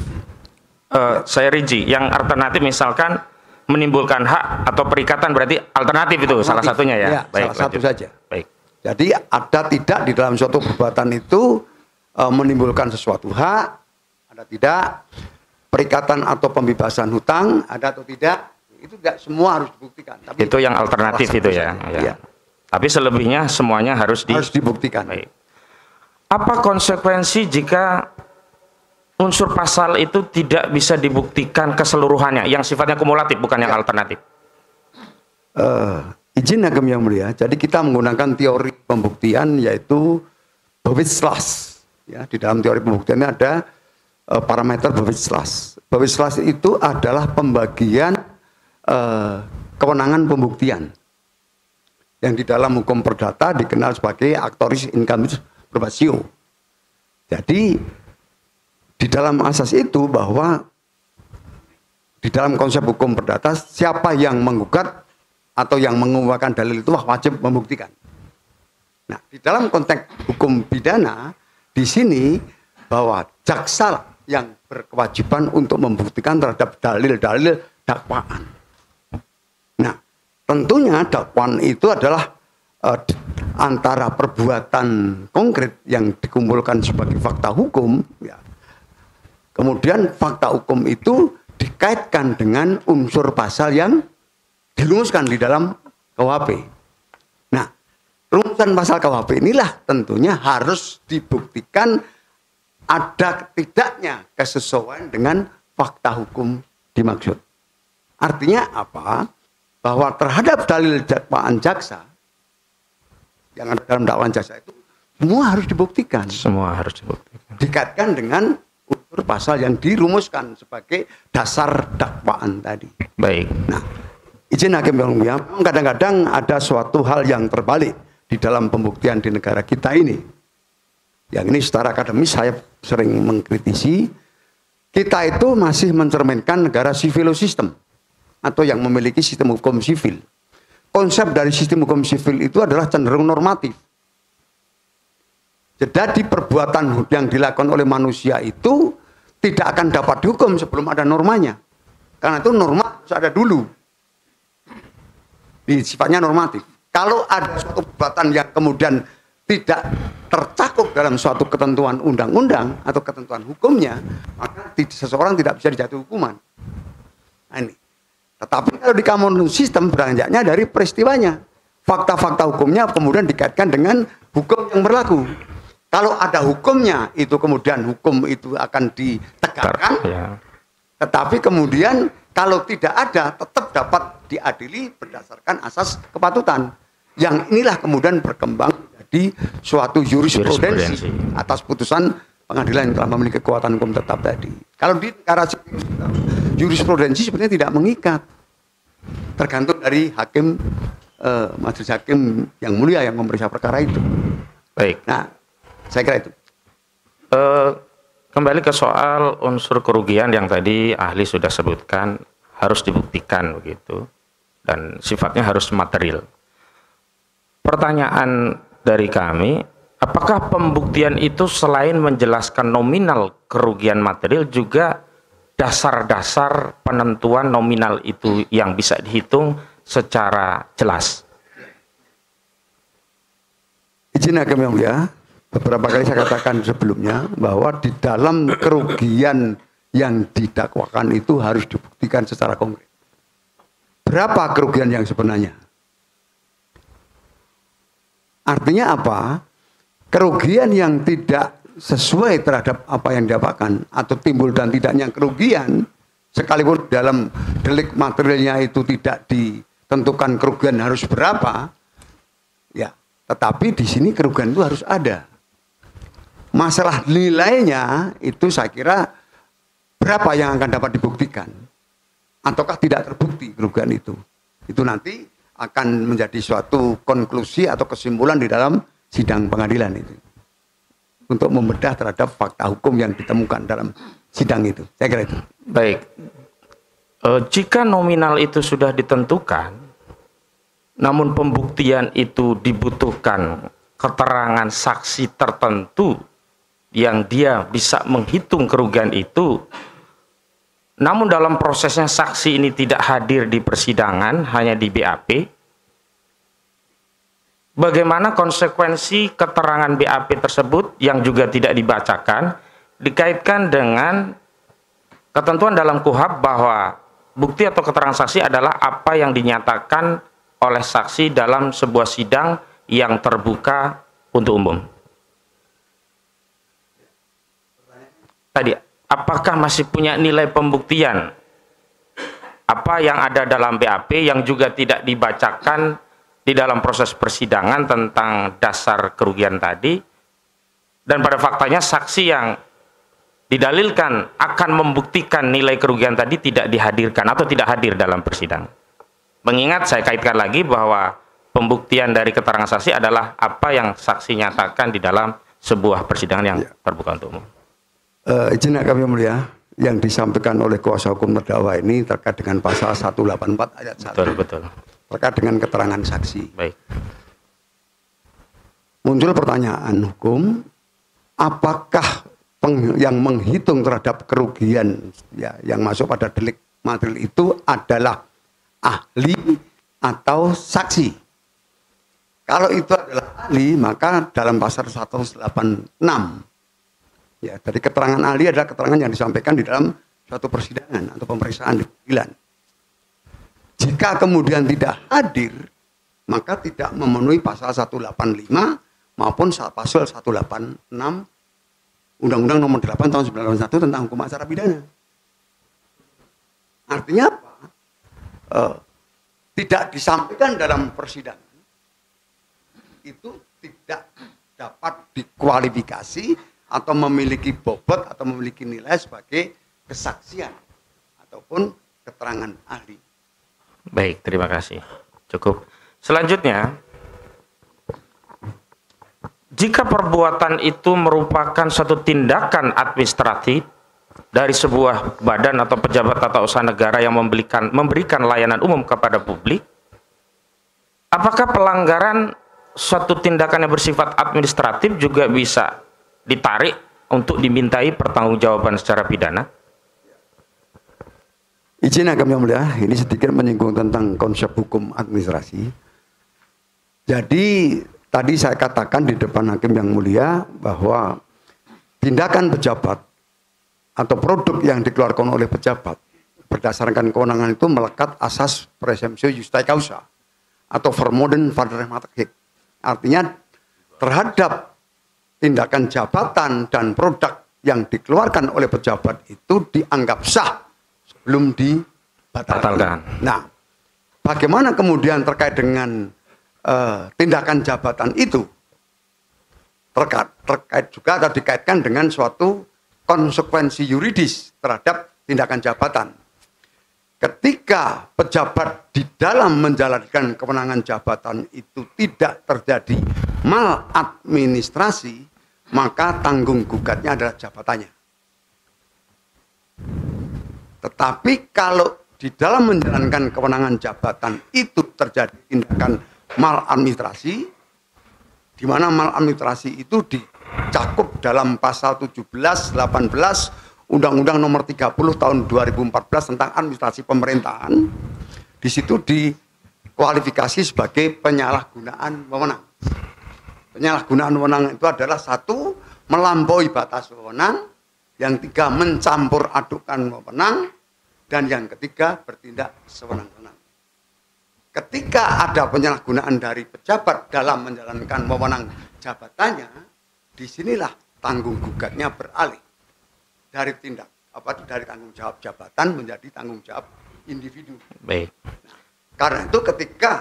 Saya rinci, yang alternatif misalkan menimbulkan hak atau perikatan berarti alternatif itu salah satunya ya. Ya, baik, salah satu saja. Baik. Jadi ada tidak di dalam suatu perbuatan itu menimbulkan sesuatu hak, ada tidak, perikatan atau pembebasan hutang, ada atau tidak, itu tidak semua harus dibuktikan. Tapi itu yang alternatif itu ya. Ya. Tapi selebihnya semuanya harus dibuktikan. Baik. Apa konsekuensi jika unsur pasal itu tidak bisa dibuktikan keseluruhannya, yang sifatnya kumulatif bukan yang alternatif? Izin Hakim yang mulia, jadi kita menggunakan teori pembuktian yaitu Bewijslast. Ya, di dalam teori pembuktian ada parameter Bewijslast. Bewijslast itu adalah pembagian kewenangan pembuktian yang di dalam hukum perdata dikenal sebagai actoris in cambis probatio. Jadi di dalam asas itu bahwa di dalam konsep hukum perdata siapa yang menggugat atau yang mengumpulkan dalil itu wajib membuktikan. Nah, di dalam konteks hukum pidana di sini bahwa jaksa yang berkewajiban untuk membuktikan terhadap dalil-dalil dakwaan. Nah, tentunya dakwaan itu adalah antara perbuatan konkret yang dikumpulkan sebagai fakta hukum, ya. Kemudian fakta hukum itu dikaitkan dengan unsur pasal yang dirumuskan di dalam KUHP. Nah, rumusan pasal KUHP inilah tentunya harus dibuktikan ada tidaknya kesesuaian dengan fakta hukum dimaksud. Artinya apa? Bahwa terhadap dalil dakwaan jaksa yang ada dalam dakwaan jaksa itu semua harus dibuktikan. Semua harus dibuktikan. Dikaitkan dengan unsur pasal yang dirumuskan sebagai dasar dakwaan tadi. Baik. Nah, izin Hakim yang mulia, kadang-kadang ada suatu hal yang terbalik di dalam pembuktian di negara kita ini. Yang ini secara akademis saya sering mengkritisi, kita itu masih mencerminkan negara civil system atau yang memiliki sistem hukum sivil. Konsep dari sistem hukum sivil itu adalah cenderung normatif. Jadi perbuatan yang dilakukan oleh manusia itu tidak akan dapat dihukum sebelum ada normanya. Karena itu norma harus ada dulu. Sifatnya normatif. Kalau ada suatu perbuatan yang kemudian tidak tercakup dalam suatu ketentuan undang-undang atau ketentuan hukumnya, maka seseorang tidak bisa dijatuhi hukuman. Nah, ini. Tetapi kalau di common system beranjaknya dari peristiwanya. Fakta-fakta hukumnya kemudian dikaitkan dengan hukum yang berlaku. Kalau ada hukumnya, itu kemudian hukum itu akan ditegakkan. Ya. Tetapi kemudian kalau tidak ada, tetap dapat diadili berdasarkan asas kepatutan. Yang inilah kemudian berkembang menjadi suatu jurisprudensi atas putusan pengadilan yang telah memiliki kekuatan hukum tetap tadi. Kalau di negara jurisprudensi sebenarnya tidak mengikat, tergantung dari hakim majelis hakim yang mulia yang memeriksa perkara itu. Baik. Nah, saya kira itu. Kembali ke soal unsur kerugian yang tadi ahli sudah sebutkan harus dibuktikan begitu dan sifatnya harus material. Pertanyaan dari kami, apakah pembuktian itu selain menjelaskan nominal kerugian material juga dasar-dasar penentuan nominal itu yang bisa dihitung secara jelas? Izin hakim yang mulia, beberapa kali saya katakan sebelumnya bahwa di dalam kerugian yang didakwakan itu harus dibuktikan secara konkret. Berapa kerugian yang sebenarnya? Artinya apa? Kerugian yang tidak sesuai terhadap apa yang didapatkan atau timbul dan tidaknya kerugian, sekalipun dalam delik materialnya itu tidak ditentukan kerugian harus berapa, ya, tetapi di sini kerugian itu harus ada. Masalah nilainya itu saya kira berapa yang akan dapat dibuktikan, ataukah tidak terbukti kerugian itu. Itu nanti akan menjadi suatu konklusi atau kesimpulan di dalam sidang pengadilan itu. Untuk membedah terhadap fakta hukum yang ditemukan dalam sidang itu. Saya kira itu. Baik. Jika nominal itu sudah ditentukan, namun pembuktian itu dibutuhkan keterangan saksi tertentu yang dia bisa menghitung kerugian itu, namun dalam prosesnya saksi ini tidak hadir di persidangan, hanya di BAP, bagaimana konsekuensi keterangan BAP tersebut yang juga tidak dibacakan dikaitkan dengan ketentuan dalam KUHAP bahwa bukti atau keterangan saksi adalah apa yang dinyatakan oleh saksi dalam sebuah sidang yang terbuka untuk umum. Tadi, apakah masih punya nilai pembuktian apa yang ada dalam BAP yang juga tidak dibacakan di dalam proses persidangan tentang dasar kerugian tadi, dan pada faktanya saksi yang didalilkan akan membuktikan nilai kerugian tadi tidak dihadirkan atau tidak hadir dalam persidangan. Mengingat saya kaitkan lagi bahwa pembuktian dari keterangan saksi adalah apa yang saksi nyatakan di dalam sebuah persidangan yang terbuka untuk umum. Izin kami mulia, yang disampaikan oleh kuasa hukum terdakwa ini terkait dengan pasal 184 ayat 1. Betul. Terkait dengan keterangan saksi. Baik. Muncul pertanyaan hukum, apakah yang menghitung terhadap kerugian ya, yang masuk pada delik material itu adalah ahli atau saksi? Kalau itu adalah ahli, maka dalam pasal 186 ya, dari keterangan ahli adalah keterangan yang disampaikan di dalam suatu persidangan atau pemeriksaan di pengadilan. Jika kemudian tidak hadir, maka tidak memenuhi pasal 185 maupun pasal 186 Undang-Undang Nomor 8 Tahun 1991 tentang hukum acara pidana. Artinya apa? Tidak disampaikan dalam persidangan itu tidak dapat dikualifikasi atau memiliki bobot atau memiliki nilai sebagai kesaksian ataupun keterangan ahli. Baik, terima kasih. Cukup. Selanjutnya, jika perbuatan itu merupakan suatu tindakan administratif dari sebuah badan atau pejabat tata usaha negara yang memberikan layanan umum kepada publik, apakah pelanggaran suatu tindakan yang bersifat administratif juga bisa ditarik untuk dimintai pertanggungjawaban secara pidana? Izin hakim yang mulia, ini sedikit menyinggung tentang konsep hukum administrasi. Jadi tadi saya katakan di depan hakim yang mulia bahwa tindakan pejabat atau produk yang dikeluarkan oleh pejabat berdasarkan kewenangan itu melekat asas presumptio justae causa atau vermodern vaderrechtmatig. Artinya terhadap tindakan jabatan dan produk yang dikeluarkan oleh pejabat itu dianggap sah sebelum dibatalkan. Nah, bagaimana kemudian terkait dengan tindakan jabatan itu terkait juga atau dikaitkan dengan suatu konsekuensi yuridis terhadap tindakan jabatan. Ketika pejabat di dalam menjalankan kewenangan jabatan itu tidak terjadi maladministrasi, maka tanggung gugatnya adalah jabatannya. Tetapi kalau di dalam menjalankan kewenangan jabatan itu terjadi tindakan maladministrasi, di mana maladministrasi itu dicakup dalam pasal 17, 18 Undang-Undang Nomor 30 Tahun 2014 tentang administrasi pemerintahan. Di situ dikualifikasi sebagai penyalahgunaan wewenang. Penyalahgunaan wewenang itu adalah satu, melampaui batas wewenang, yang tiga, mencampur adukan wewenang, dan yang ketiga, bertindak sewenang-wenang. Ketika ada penyalahgunaan dari pejabat dalam menjalankan wewenang jabatannya, disinilah tanggung gugatnya beralih dari dari tanggung jawab jabatan menjadi tanggung jawab individu. Baik. Nah, karena itu ketika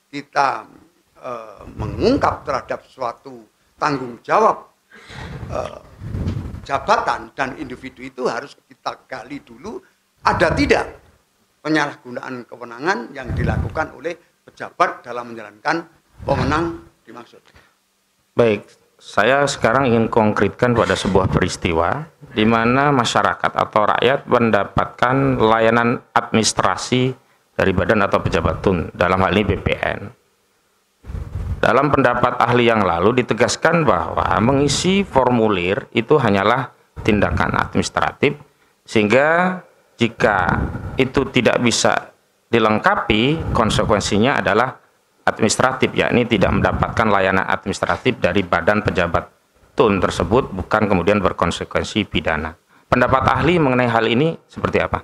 kita mengungkap terhadap suatu tanggung jawab jabatan dan individu, itu harus kita gali dulu ada tidak penyalahgunaan kewenangan yang dilakukan oleh pejabat dalam menjalankan wewenang dimaksud. Baik, saya sekarang ingin konkretkan pada sebuah peristiwa di mana masyarakat atau rakyat mendapatkan layanan administrasi dari badan atau pejabat TUN, dalam hal ini BPN. Dalam pendapat ahli yang lalu ditegaskan bahwa mengisi formulir itu hanyalah tindakan administratif, sehingga jika itu tidak bisa dilengkapi, konsekuensinya adalah administratif, yakni tidak mendapatkan layanan administratif dari badan pejabat TUN tersebut, bukan kemudian berkonsekuensi pidana. Pendapat ahli mengenai hal ini seperti apa?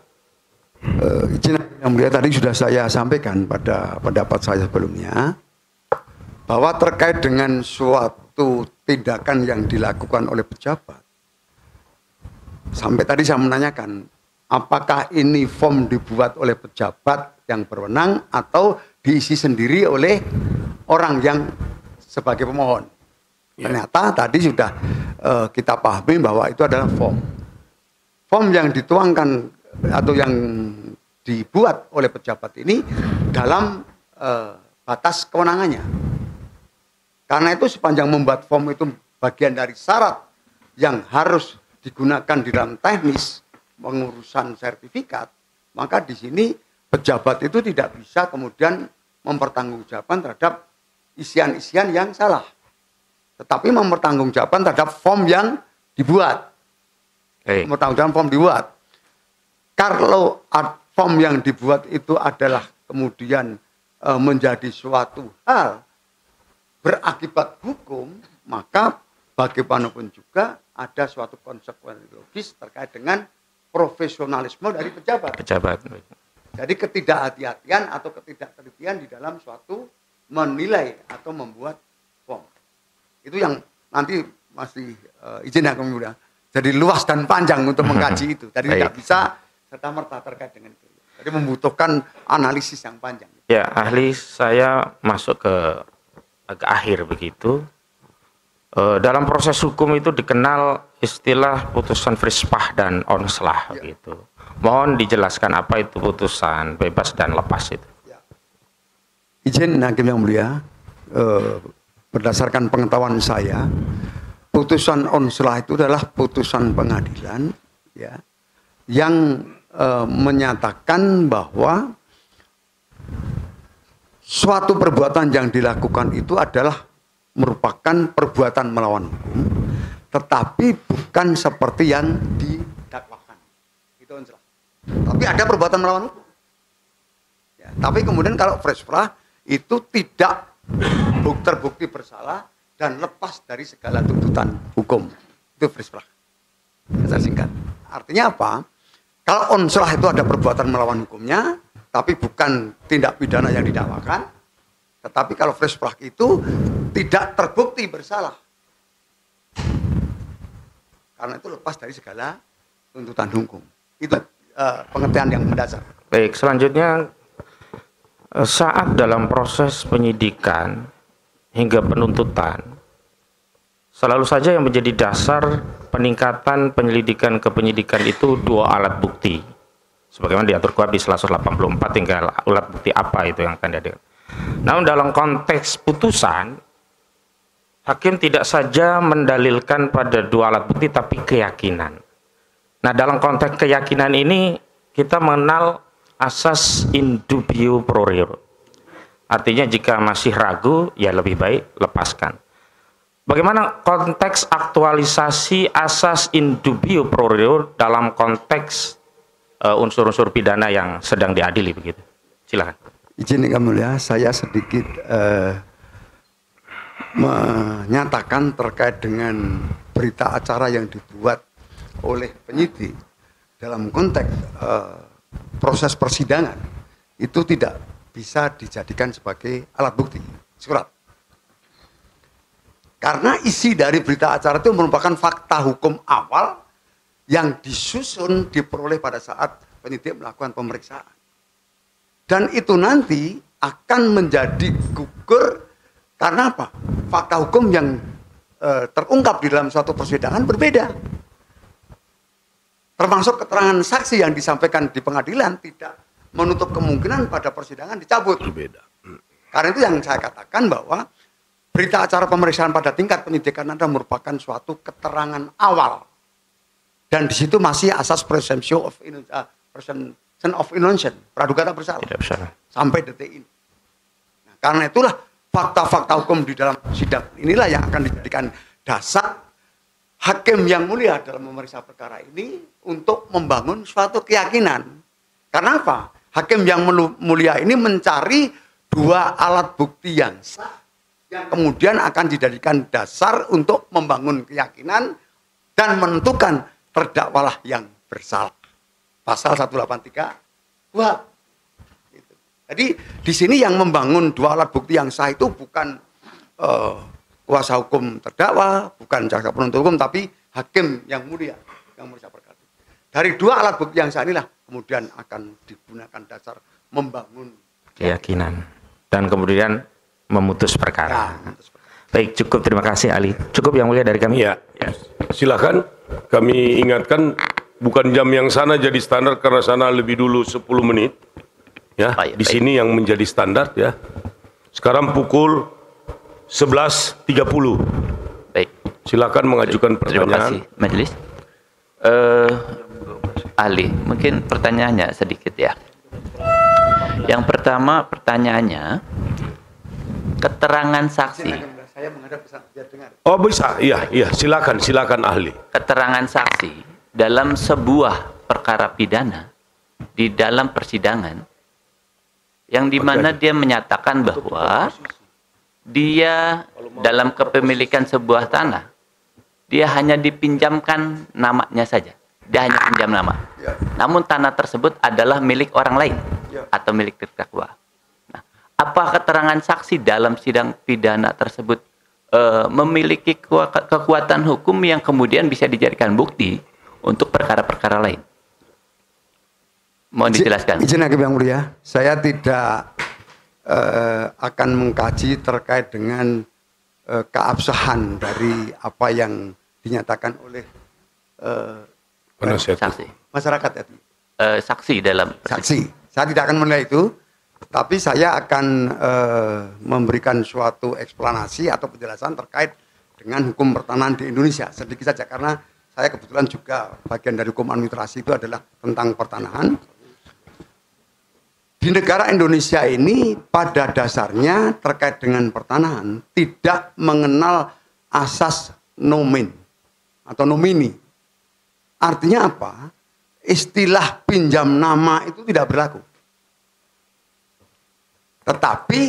Izin yang mulia, tadi sudah saya sampaikan pada pendapat saya sebelumnya, bahwa terkait dengan suatu tindakan yang dilakukan oleh pejabat, sampai tadi saya menanyakan, apakah ini form dibuat oleh pejabat yang berwenang atau diisi sendiri oleh orang yang sebagai pemohon. Ternyata tadi sudah kita pahami bahwa itu adalah form. Form yang dituangkan atau yang dibuat oleh pejabat ini dalam batas kewenangannya. Karena itu sepanjang membuat form itu bagian dari syarat yang harus digunakan di dalam teknis pengurusan sertifikat, maka di sini pejabat itu tidak bisa kemudian mempertanggungjawabkan terhadap isian-isian yang salah, tetapi mempertanggungjawabkan terhadap form yang dibuat. Mempertanggungjawabkan form dibuat. Kalau form yang dibuat itu adalah kemudian menjadi suatu hal berakibat hukum, maka bagaimanapun juga ada suatu konsekuensi logis terkait dengan profesionalisme dari pejabat. Jadi ketidakhati-hatian atau ketidaktelitian di dalam suatu menilai atau membuat form. Itu yang nanti masih izin yang kami mulia. Jadi luas dan panjang untuk mengkaji itu. Jadi tidak bisa serta-merta terkait dengan itu. Jadi membutuhkan analisis yang panjang. Ya, ahli, saya masuk ke akhir begitu. Dalam proses hukum itu dikenal istilah putusan frispah dan onslah begitu. Mohon dijelaskan apa itu putusan bebas dan lepas itu. Ya. Izin hakim yang mulia, berdasarkan pengetahuan saya, putusan onslah itu adalah putusan pengadilan, ya, yang menyatakan bahwa suatu perbuatan yang dilakukan itu adalah merupakan perbuatan melawan hukum, tetapi bukan seperti yang didakwakan. Itu onslah. Tapi ada perbuatan melawan hukum. Ya, tapi kemudian kalau frispah itu tidak terbukti bersalah dan lepas dari segala tuntutan hukum. Itu frispah. Saya singkat. Artinya apa? Kalau onslah itu ada perbuatan melawan hukumnya, tapi bukan tindak pidana yang didakwakan. Tetapi kalau frispah itu tidak terbukti bersalah, karena itu lepas dari segala tuntutan hukum. Itu pengertian yang mendasar. Baik, selanjutnya saat dalam proses penyidikan hingga penuntutan, Selalu saja yang menjadi dasar peningkatan penyelidikan ke penyidikan itu dua alat bukti. Sebagaimana diatur KUHP di 184, tinggal alat bukti apa itu yang akan dihadirkan. Namun dalam konteks putusan, hakim tidak saja mendalilkan pada dua alat bukti tapi keyakinan. Nah, dalam konteks keyakinan ini kita mengenal asas in dubio pro reo. Artinya jika masih ragu, ya lebih baik lepaskan. Bagaimana konteks aktualisasi asas in dubio pro reo dalam konteks unsur-unsur pidana yang sedang diadili begitu? Silakan. Izin Yang Mulia, saya sedikit menyatakan terkait dengan berita acara yang dibuat oleh penyidik dalam konteks proses persidangan itu tidak bisa dijadikan sebagai alat bukti surat. Karena isi dari berita acara itu merupakan fakta hukum awal yang disusun diperoleh pada saat penyidik melakukan pemeriksaan. Dan itu nanti akan menjadi gugur karena apa? Fakta hukum yang terungkap di dalam suatu persidangan berbeda. Termasuk keterangan saksi yang disampaikan di pengadilan tidak menutup kemungkinan pada persidangan dicabut. Berbeda. Karena itu yang saya katakan bahwa berita acara pemeriksaan pada tingkat penyidikan adalah merupakan suatu keterangan awal. Dan di situ masih asas presumption of innocence, praduga tak bersalah. Sampai detik ini. Nah, karena itulah fakta-fakta hukum di dalam sidang inilah yang akan dijadikan dasar hakim yang mulia dalam memeriksa perkara ini untuk membangun suatu keyakinan. Karena apa? Hakim yang mulia ini mencari dua alat bukti yang sah yang kemudian akan dijadikan dasar untuk membangun keyakinan dan menentukan terdakwalah yang bersalah. Pasal 183 KUHP. Jadi di sini yang membangun dua alat bukti yang sah itu bukan kuasa hukum terdakwa, bukan jaksa penuntut umum, tapi hakim yang mulia yang memeriksa perkara. Dari dua alat bukti yang sah inilah kemudian akan digunakan dasar membangun keyakinan dan kemudian memutus perkara. Ya, baik, cukup, terima kasih Ali. Cukup Yang Mulia dari kami. Ya. Silakan. Kami ingatkan bukan jam yang sana jadi standar karena sana lebih dulu 10 menit. Ya, di sini yang menjadi standar ya. Sekarang pukul 11.30. Baik. Silakan mengajukan pertanyaan. Terima kasih, Majelis. Ali, mungkin pertanyaannya sedikit ya. Yang pertama pertanyaannya, keterangan saksi. Saya menghadap biar dengar. Oh bisa, iya, silakan ahli. Keterangan saksi dalam sebuah perkara pidana di dalam persidangan, yang dimana dia menyatakan bahwa dia dalam kepemilikan sebuah tanah, dia hanya dipinjamkan namanya saja. Dia hanya pinjam nama. Ya. Namun tanah tersebut adalah milik orang lain atau milik terdakwa. Nah, apa keterangan saksi dalam sidang pidana tersebut memiliki kekuatan hukum yang kemudian bisa dijadikan bukti untuk perkara-perkara lain? Mohon dijelaskan. Izin Hakim yang mulia, saya tidak akan mengkaji terkait dengan keabsahan dari apa yang dinyatakan oleh saksi. Masyarakat ya. Saksi dalam saksi. Saya tidak akan menilai itu, tapi saya akan memberikan suatu eksplanasi atau penjelasan terkait dengan hukum pertanahan di Indonesia. Sedikit saja karena saya kebetulan juga bagian dari hukum administrasi itu adalah tentang pertanahan. Di negara Indonesia ini pada dasarnya terkait dengan pertanahan tidak mengenal asas nomen atau nomini. Artinya apa? Istilah pinjam nama itu tidak berlaku. Tetapi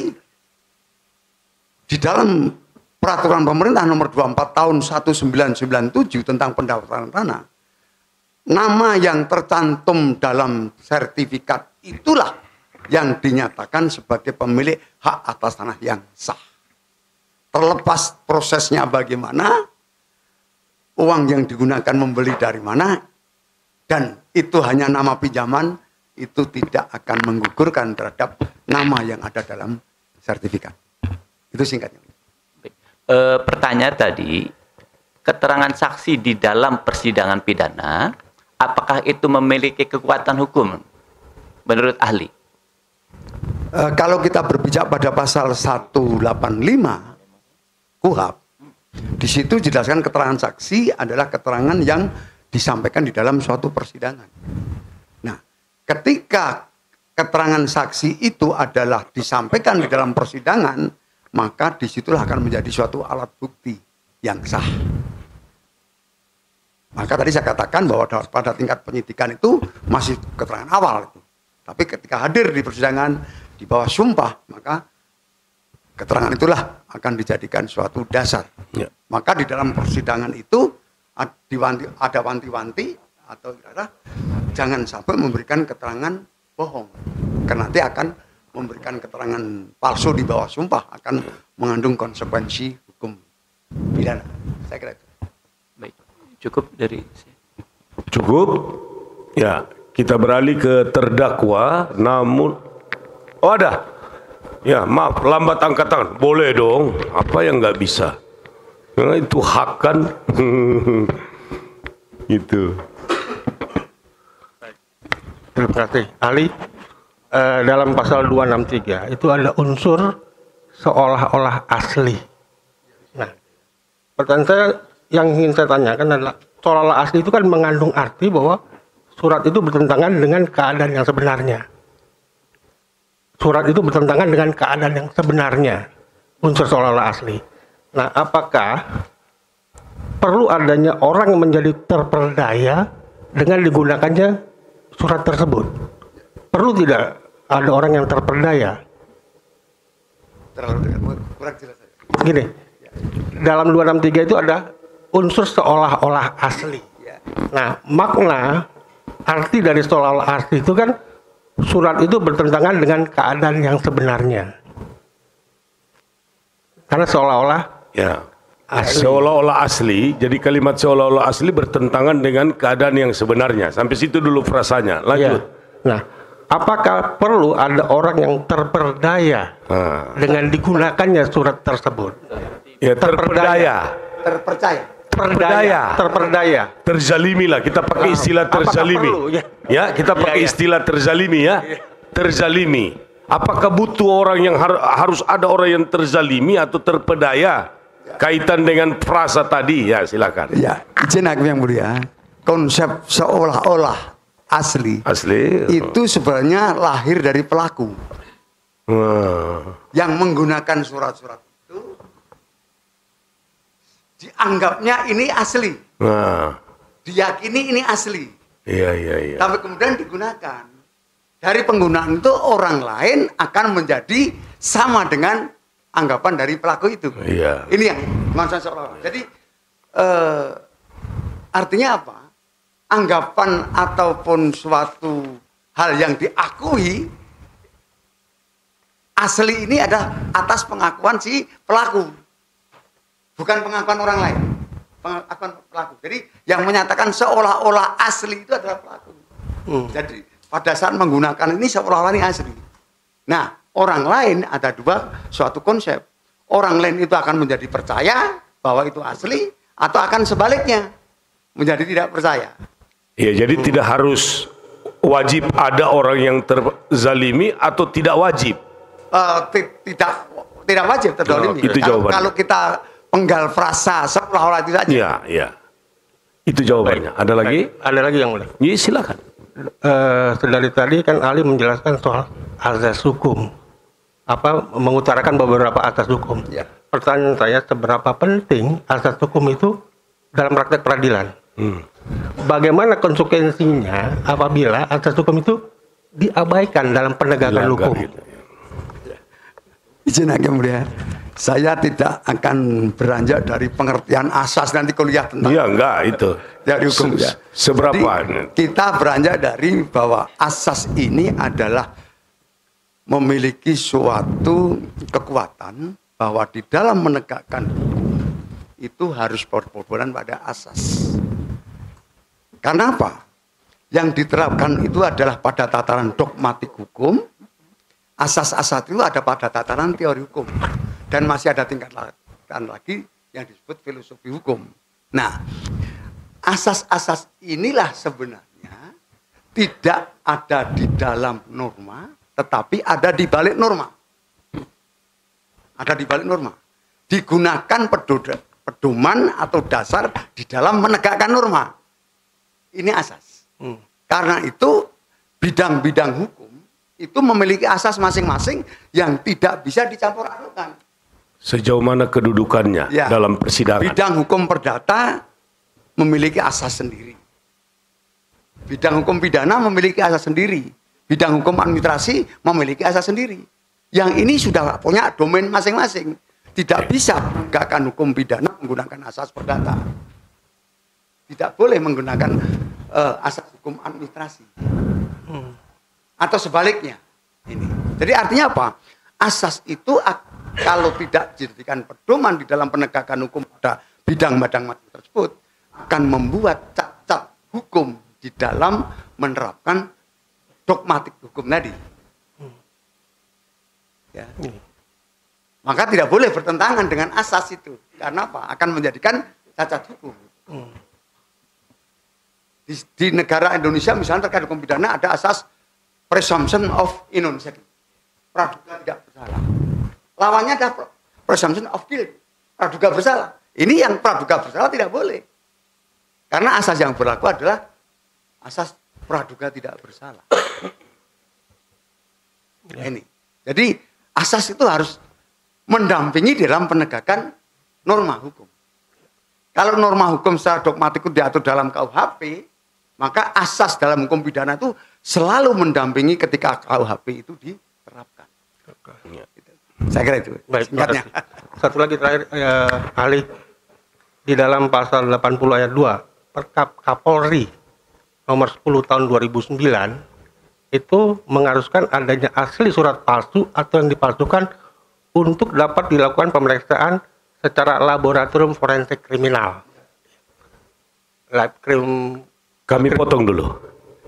di dalam peraturan pemerintah nomor 24 tahun 1997 tentang pendaftaran tanah, nama yang tercantum dalam sertifikat itulah yang dinyatakan sebagai pemilik hak atas tanah yang sah. Terlepas prosesnya bagaimana, uang yang digunakan membeli dari mana, dan itu hanya nama pinjaman, itu tidak akan menggugurkan terhadap nama yang ada dalam sertifikat. Itu singkatnya. Pertanyaan tadi, keterangan saksi di dalam persidangan pidana, apakah itu memiliki kekuatan hukum menurut ahli? Kalau kita berbicara pada pasal 185 KUHP, di situ jelaskan keterangan saksi adalah keterangan yang disampaikan di dalam suatu persidangan. Nah, ketika keterangan saksi itu adalah disampaikan di dalam persidangan, maka disitulah akan menjadi suatu alat bukti yang sah. Maka tadi saya katakan bahwa pada tingkat penyidikan itu masih keterangan awal itu. Tapi ketika hadir di persidangan di bawah sumpah, maka keterangan itulah akan dijadikan suatu dasar. Ya. Maka di dalam persidangan itu ada wanti-wanti atau jangan sampai memberikan keterangan bohong. Karena nanti akan memberikan keterangan palsu di bawah sumpah akan mengandung konsekuensi hukum pidana. Saya kira itu. Baik, cukup dari saya. Cukup? Ya, kita beralih ke terdakwa, namun ada. Ya, maaf, lambat angkat tangan. Boleh dong. Apa yang nggak bisa? Karena itu hak kan. Itu. Terima kasih. Ahli, dalam pasal 263 itu ada unsur seolah-olah asli. Nah, pertanyaan saya yang ingin saya tanyakan adalah seolah-olah asli itu kan mengandung arti bahwa surat itu bertentangan dengan keadaan yang sebenarnya. Surat itu bertentangan dengan keadaan yang sebenarnya, unsur seolah-olah asli. Nah, apakah perlu adanya orang yang menjadi terperdaya dengan digunakannya surat tersebut? Perlu tidak ada orang yang terperdaya? Kurang jelas. Gini, dalam 263 itu ada unsur seolah-olah asli. Nah, makna arti dari seolah-olah asli itu kan surat itu bertentangan dengan keadaan yang sebenarnya. Karena seolah-olah asli. Seolah-olah asli, jadi kalimat seolah-olah asli bertentangan dengan keadaan yang sebenarnya. Sampai situ dulu frasanya. Lanjut. Ya. Nah, apakah perlu ada orang yang terperdaya dengan digunakannya surat tersebut? Ya, terperdaya. Terperdaya. Terzalimi lah, kita pakai istilah terzalimi. Ya, kita pakai istilah terzalimi ya. Terzalimi. Apakah butuh orang yang harus ada orang yang terzalimi atau terpedaya? Kaitan dengan frasa tadi, ya silakan. Ya, izin Hakim yang mulia, konsep seolah-olah asli itu sebenarnya lahir dari pelaku yang menggunakan surat-surat itu dianggapnya ini asli, diyakini ini asli. Iya. Tapi kemudian digunakan. Dari penggunaan itu orang lain akan menjadi sama dengan anggapan dari pelaku itu. Iya. Ini yang maksud seolah-olah. Jadi artinya apa? Anggapan ataupun suatu hal yang diakui asli ini adalah atas pengakuan si pelaku, bukan pengakuan orang lain. Pengakuan pelaku. Jadi yang menyatakan seolah-olah asli itu adalah pelaku. Jadi pada saat menggunakan ini seolah-olah ini asli. Nah, orang lain ada suatu konsep. Orang lain itu akan menjadi percaya bahwa itu asli atau akan sebaliknya menjadi tidak percaya. Ya, jadi tidak harus wajib ada orang yang terzalimi atau tidak wajib. Tidak wajib terzalimi. Itu jawabannya. Kalau kita penggal frasa seolah-olah itu saja. Iya. Itu jawabannya. Ada lagi? Ada lagi yang mulia. Iya, silakan. Dari tadi kan Ali menjelaskan soal azas hukum, mengutarakan beberapa asas hukum. Ya. Pertanyaan saya, seberapa penting asas hukum itu dalam praktek peradilan? Bagaimana konsekuensinya apabila asas hukum itu diabaikan dalam penegakan hukum? Izin Hakim mulia, saya tidak akan beranjak dari pengertian asas nanti kuliah tentang. Iya, enggak itu. Dari hukum ya. Seberapa? Jadi, kita beranjak dari bahwa asas ini adalah memiliki suatu kekuatan bahwa di dalam menegakkan hukum itu harus berpedoman pada asas. Karena apa? Yang diterapkan itu adalah pada tataran dogmatik hukum. Asas-asas itu ada pada tataran teori hukum. Dan masih ada tingkatan lagi yang disebut filosofi hukum. Nah, asas-asas inilah sebenarnya tidak ada di dalam norma, tetapi ada di balik norma. Ada di balik norma. Digunakan pedoman atau dasar di dalam menegakkan norma. Ini asas. Karena itu bidang-bidang hukum itu memiliki asas masing-masing yang tidak bisa dicampur adukan. Sejauh mana kedudukannya dalam persidangan? Bidang hukum perdata memiliki asas sendiri. Bidang hukum pidana memiliki asas sendiri. Bidang hukum administrasi memiliki asas sendiri. Yang ini sudah punya domain masing-masing. Tidak bisa menegakkan hukum pidana menggunakan asas perdata. Tidak boleh menggunakan asas hukum administrasi. Atau sebaliknya. Ini. Jadi artinya apa? Asas itu kalau tidak dijadikan pedoman di dalam penegakan hukum pada bidang-bidang tersebut akan membuat cacat hukum di dalam menerapkan dogmatik hukum tadi. Ya. Maka tidak boleh bertentangan dengan asas itu. Karena apa? Akan menjadikan cacat hukum. Di negara Indonesia misalnya terkait hukum pidana ada asas presumption of innocence. Praduga tidak bersalah. Lawannya ada presumption of guilt. Praduga bersalah. Ini yang praduga bersalah tidak boleh. Karena asas yang berlaku adalah asas praduga tidak bersalah. Ini. Jadi asas itu harus mendampingi dalam penegakan norma hukum. Kalau norma hukum secara dogmatik itu diatur dalam KUHP, maka asas dalam hukum pidana itu selalu mendampingi ketika KUHP itu diterapkan. Saya kira itu. Baik, singkatnya. Satu lagi terakhir, ahli, di dalam pasal 80 ayat 2 Perkap Kapolri nomor 10 tahun 2009 itu mengharuskan adanya asli surat palsu atau yang dipalsukan untuk dapat dilakukan pemeriksaan secara laboratorium forensik kriminal. Kami potong dulu.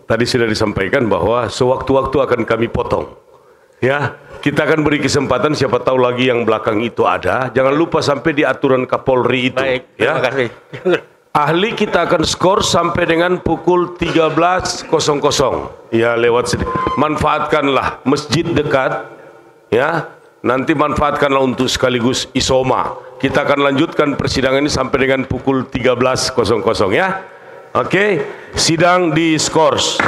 Tadi sudah disampaikan bahwa sewaktu-waktu akan kami potong. Ya, kita akan beri kesempatan, siapa tahu lagi yang belakang itu ada. Jangan lupa sampai di aturan Kapolri itu. Baik, ya. Terima kasih. Ahli kita akan skor sampai dengan pukul 13.00. Ya, lewat sedikit. Manfaatkanlah masjid dekat. Ya, nanti manfaatkanlah untuk sekaligus isoma. Kita akan lanjutkan persidangan ini sampai dengan pukul 13.00 ya. Oke, sidang diskors.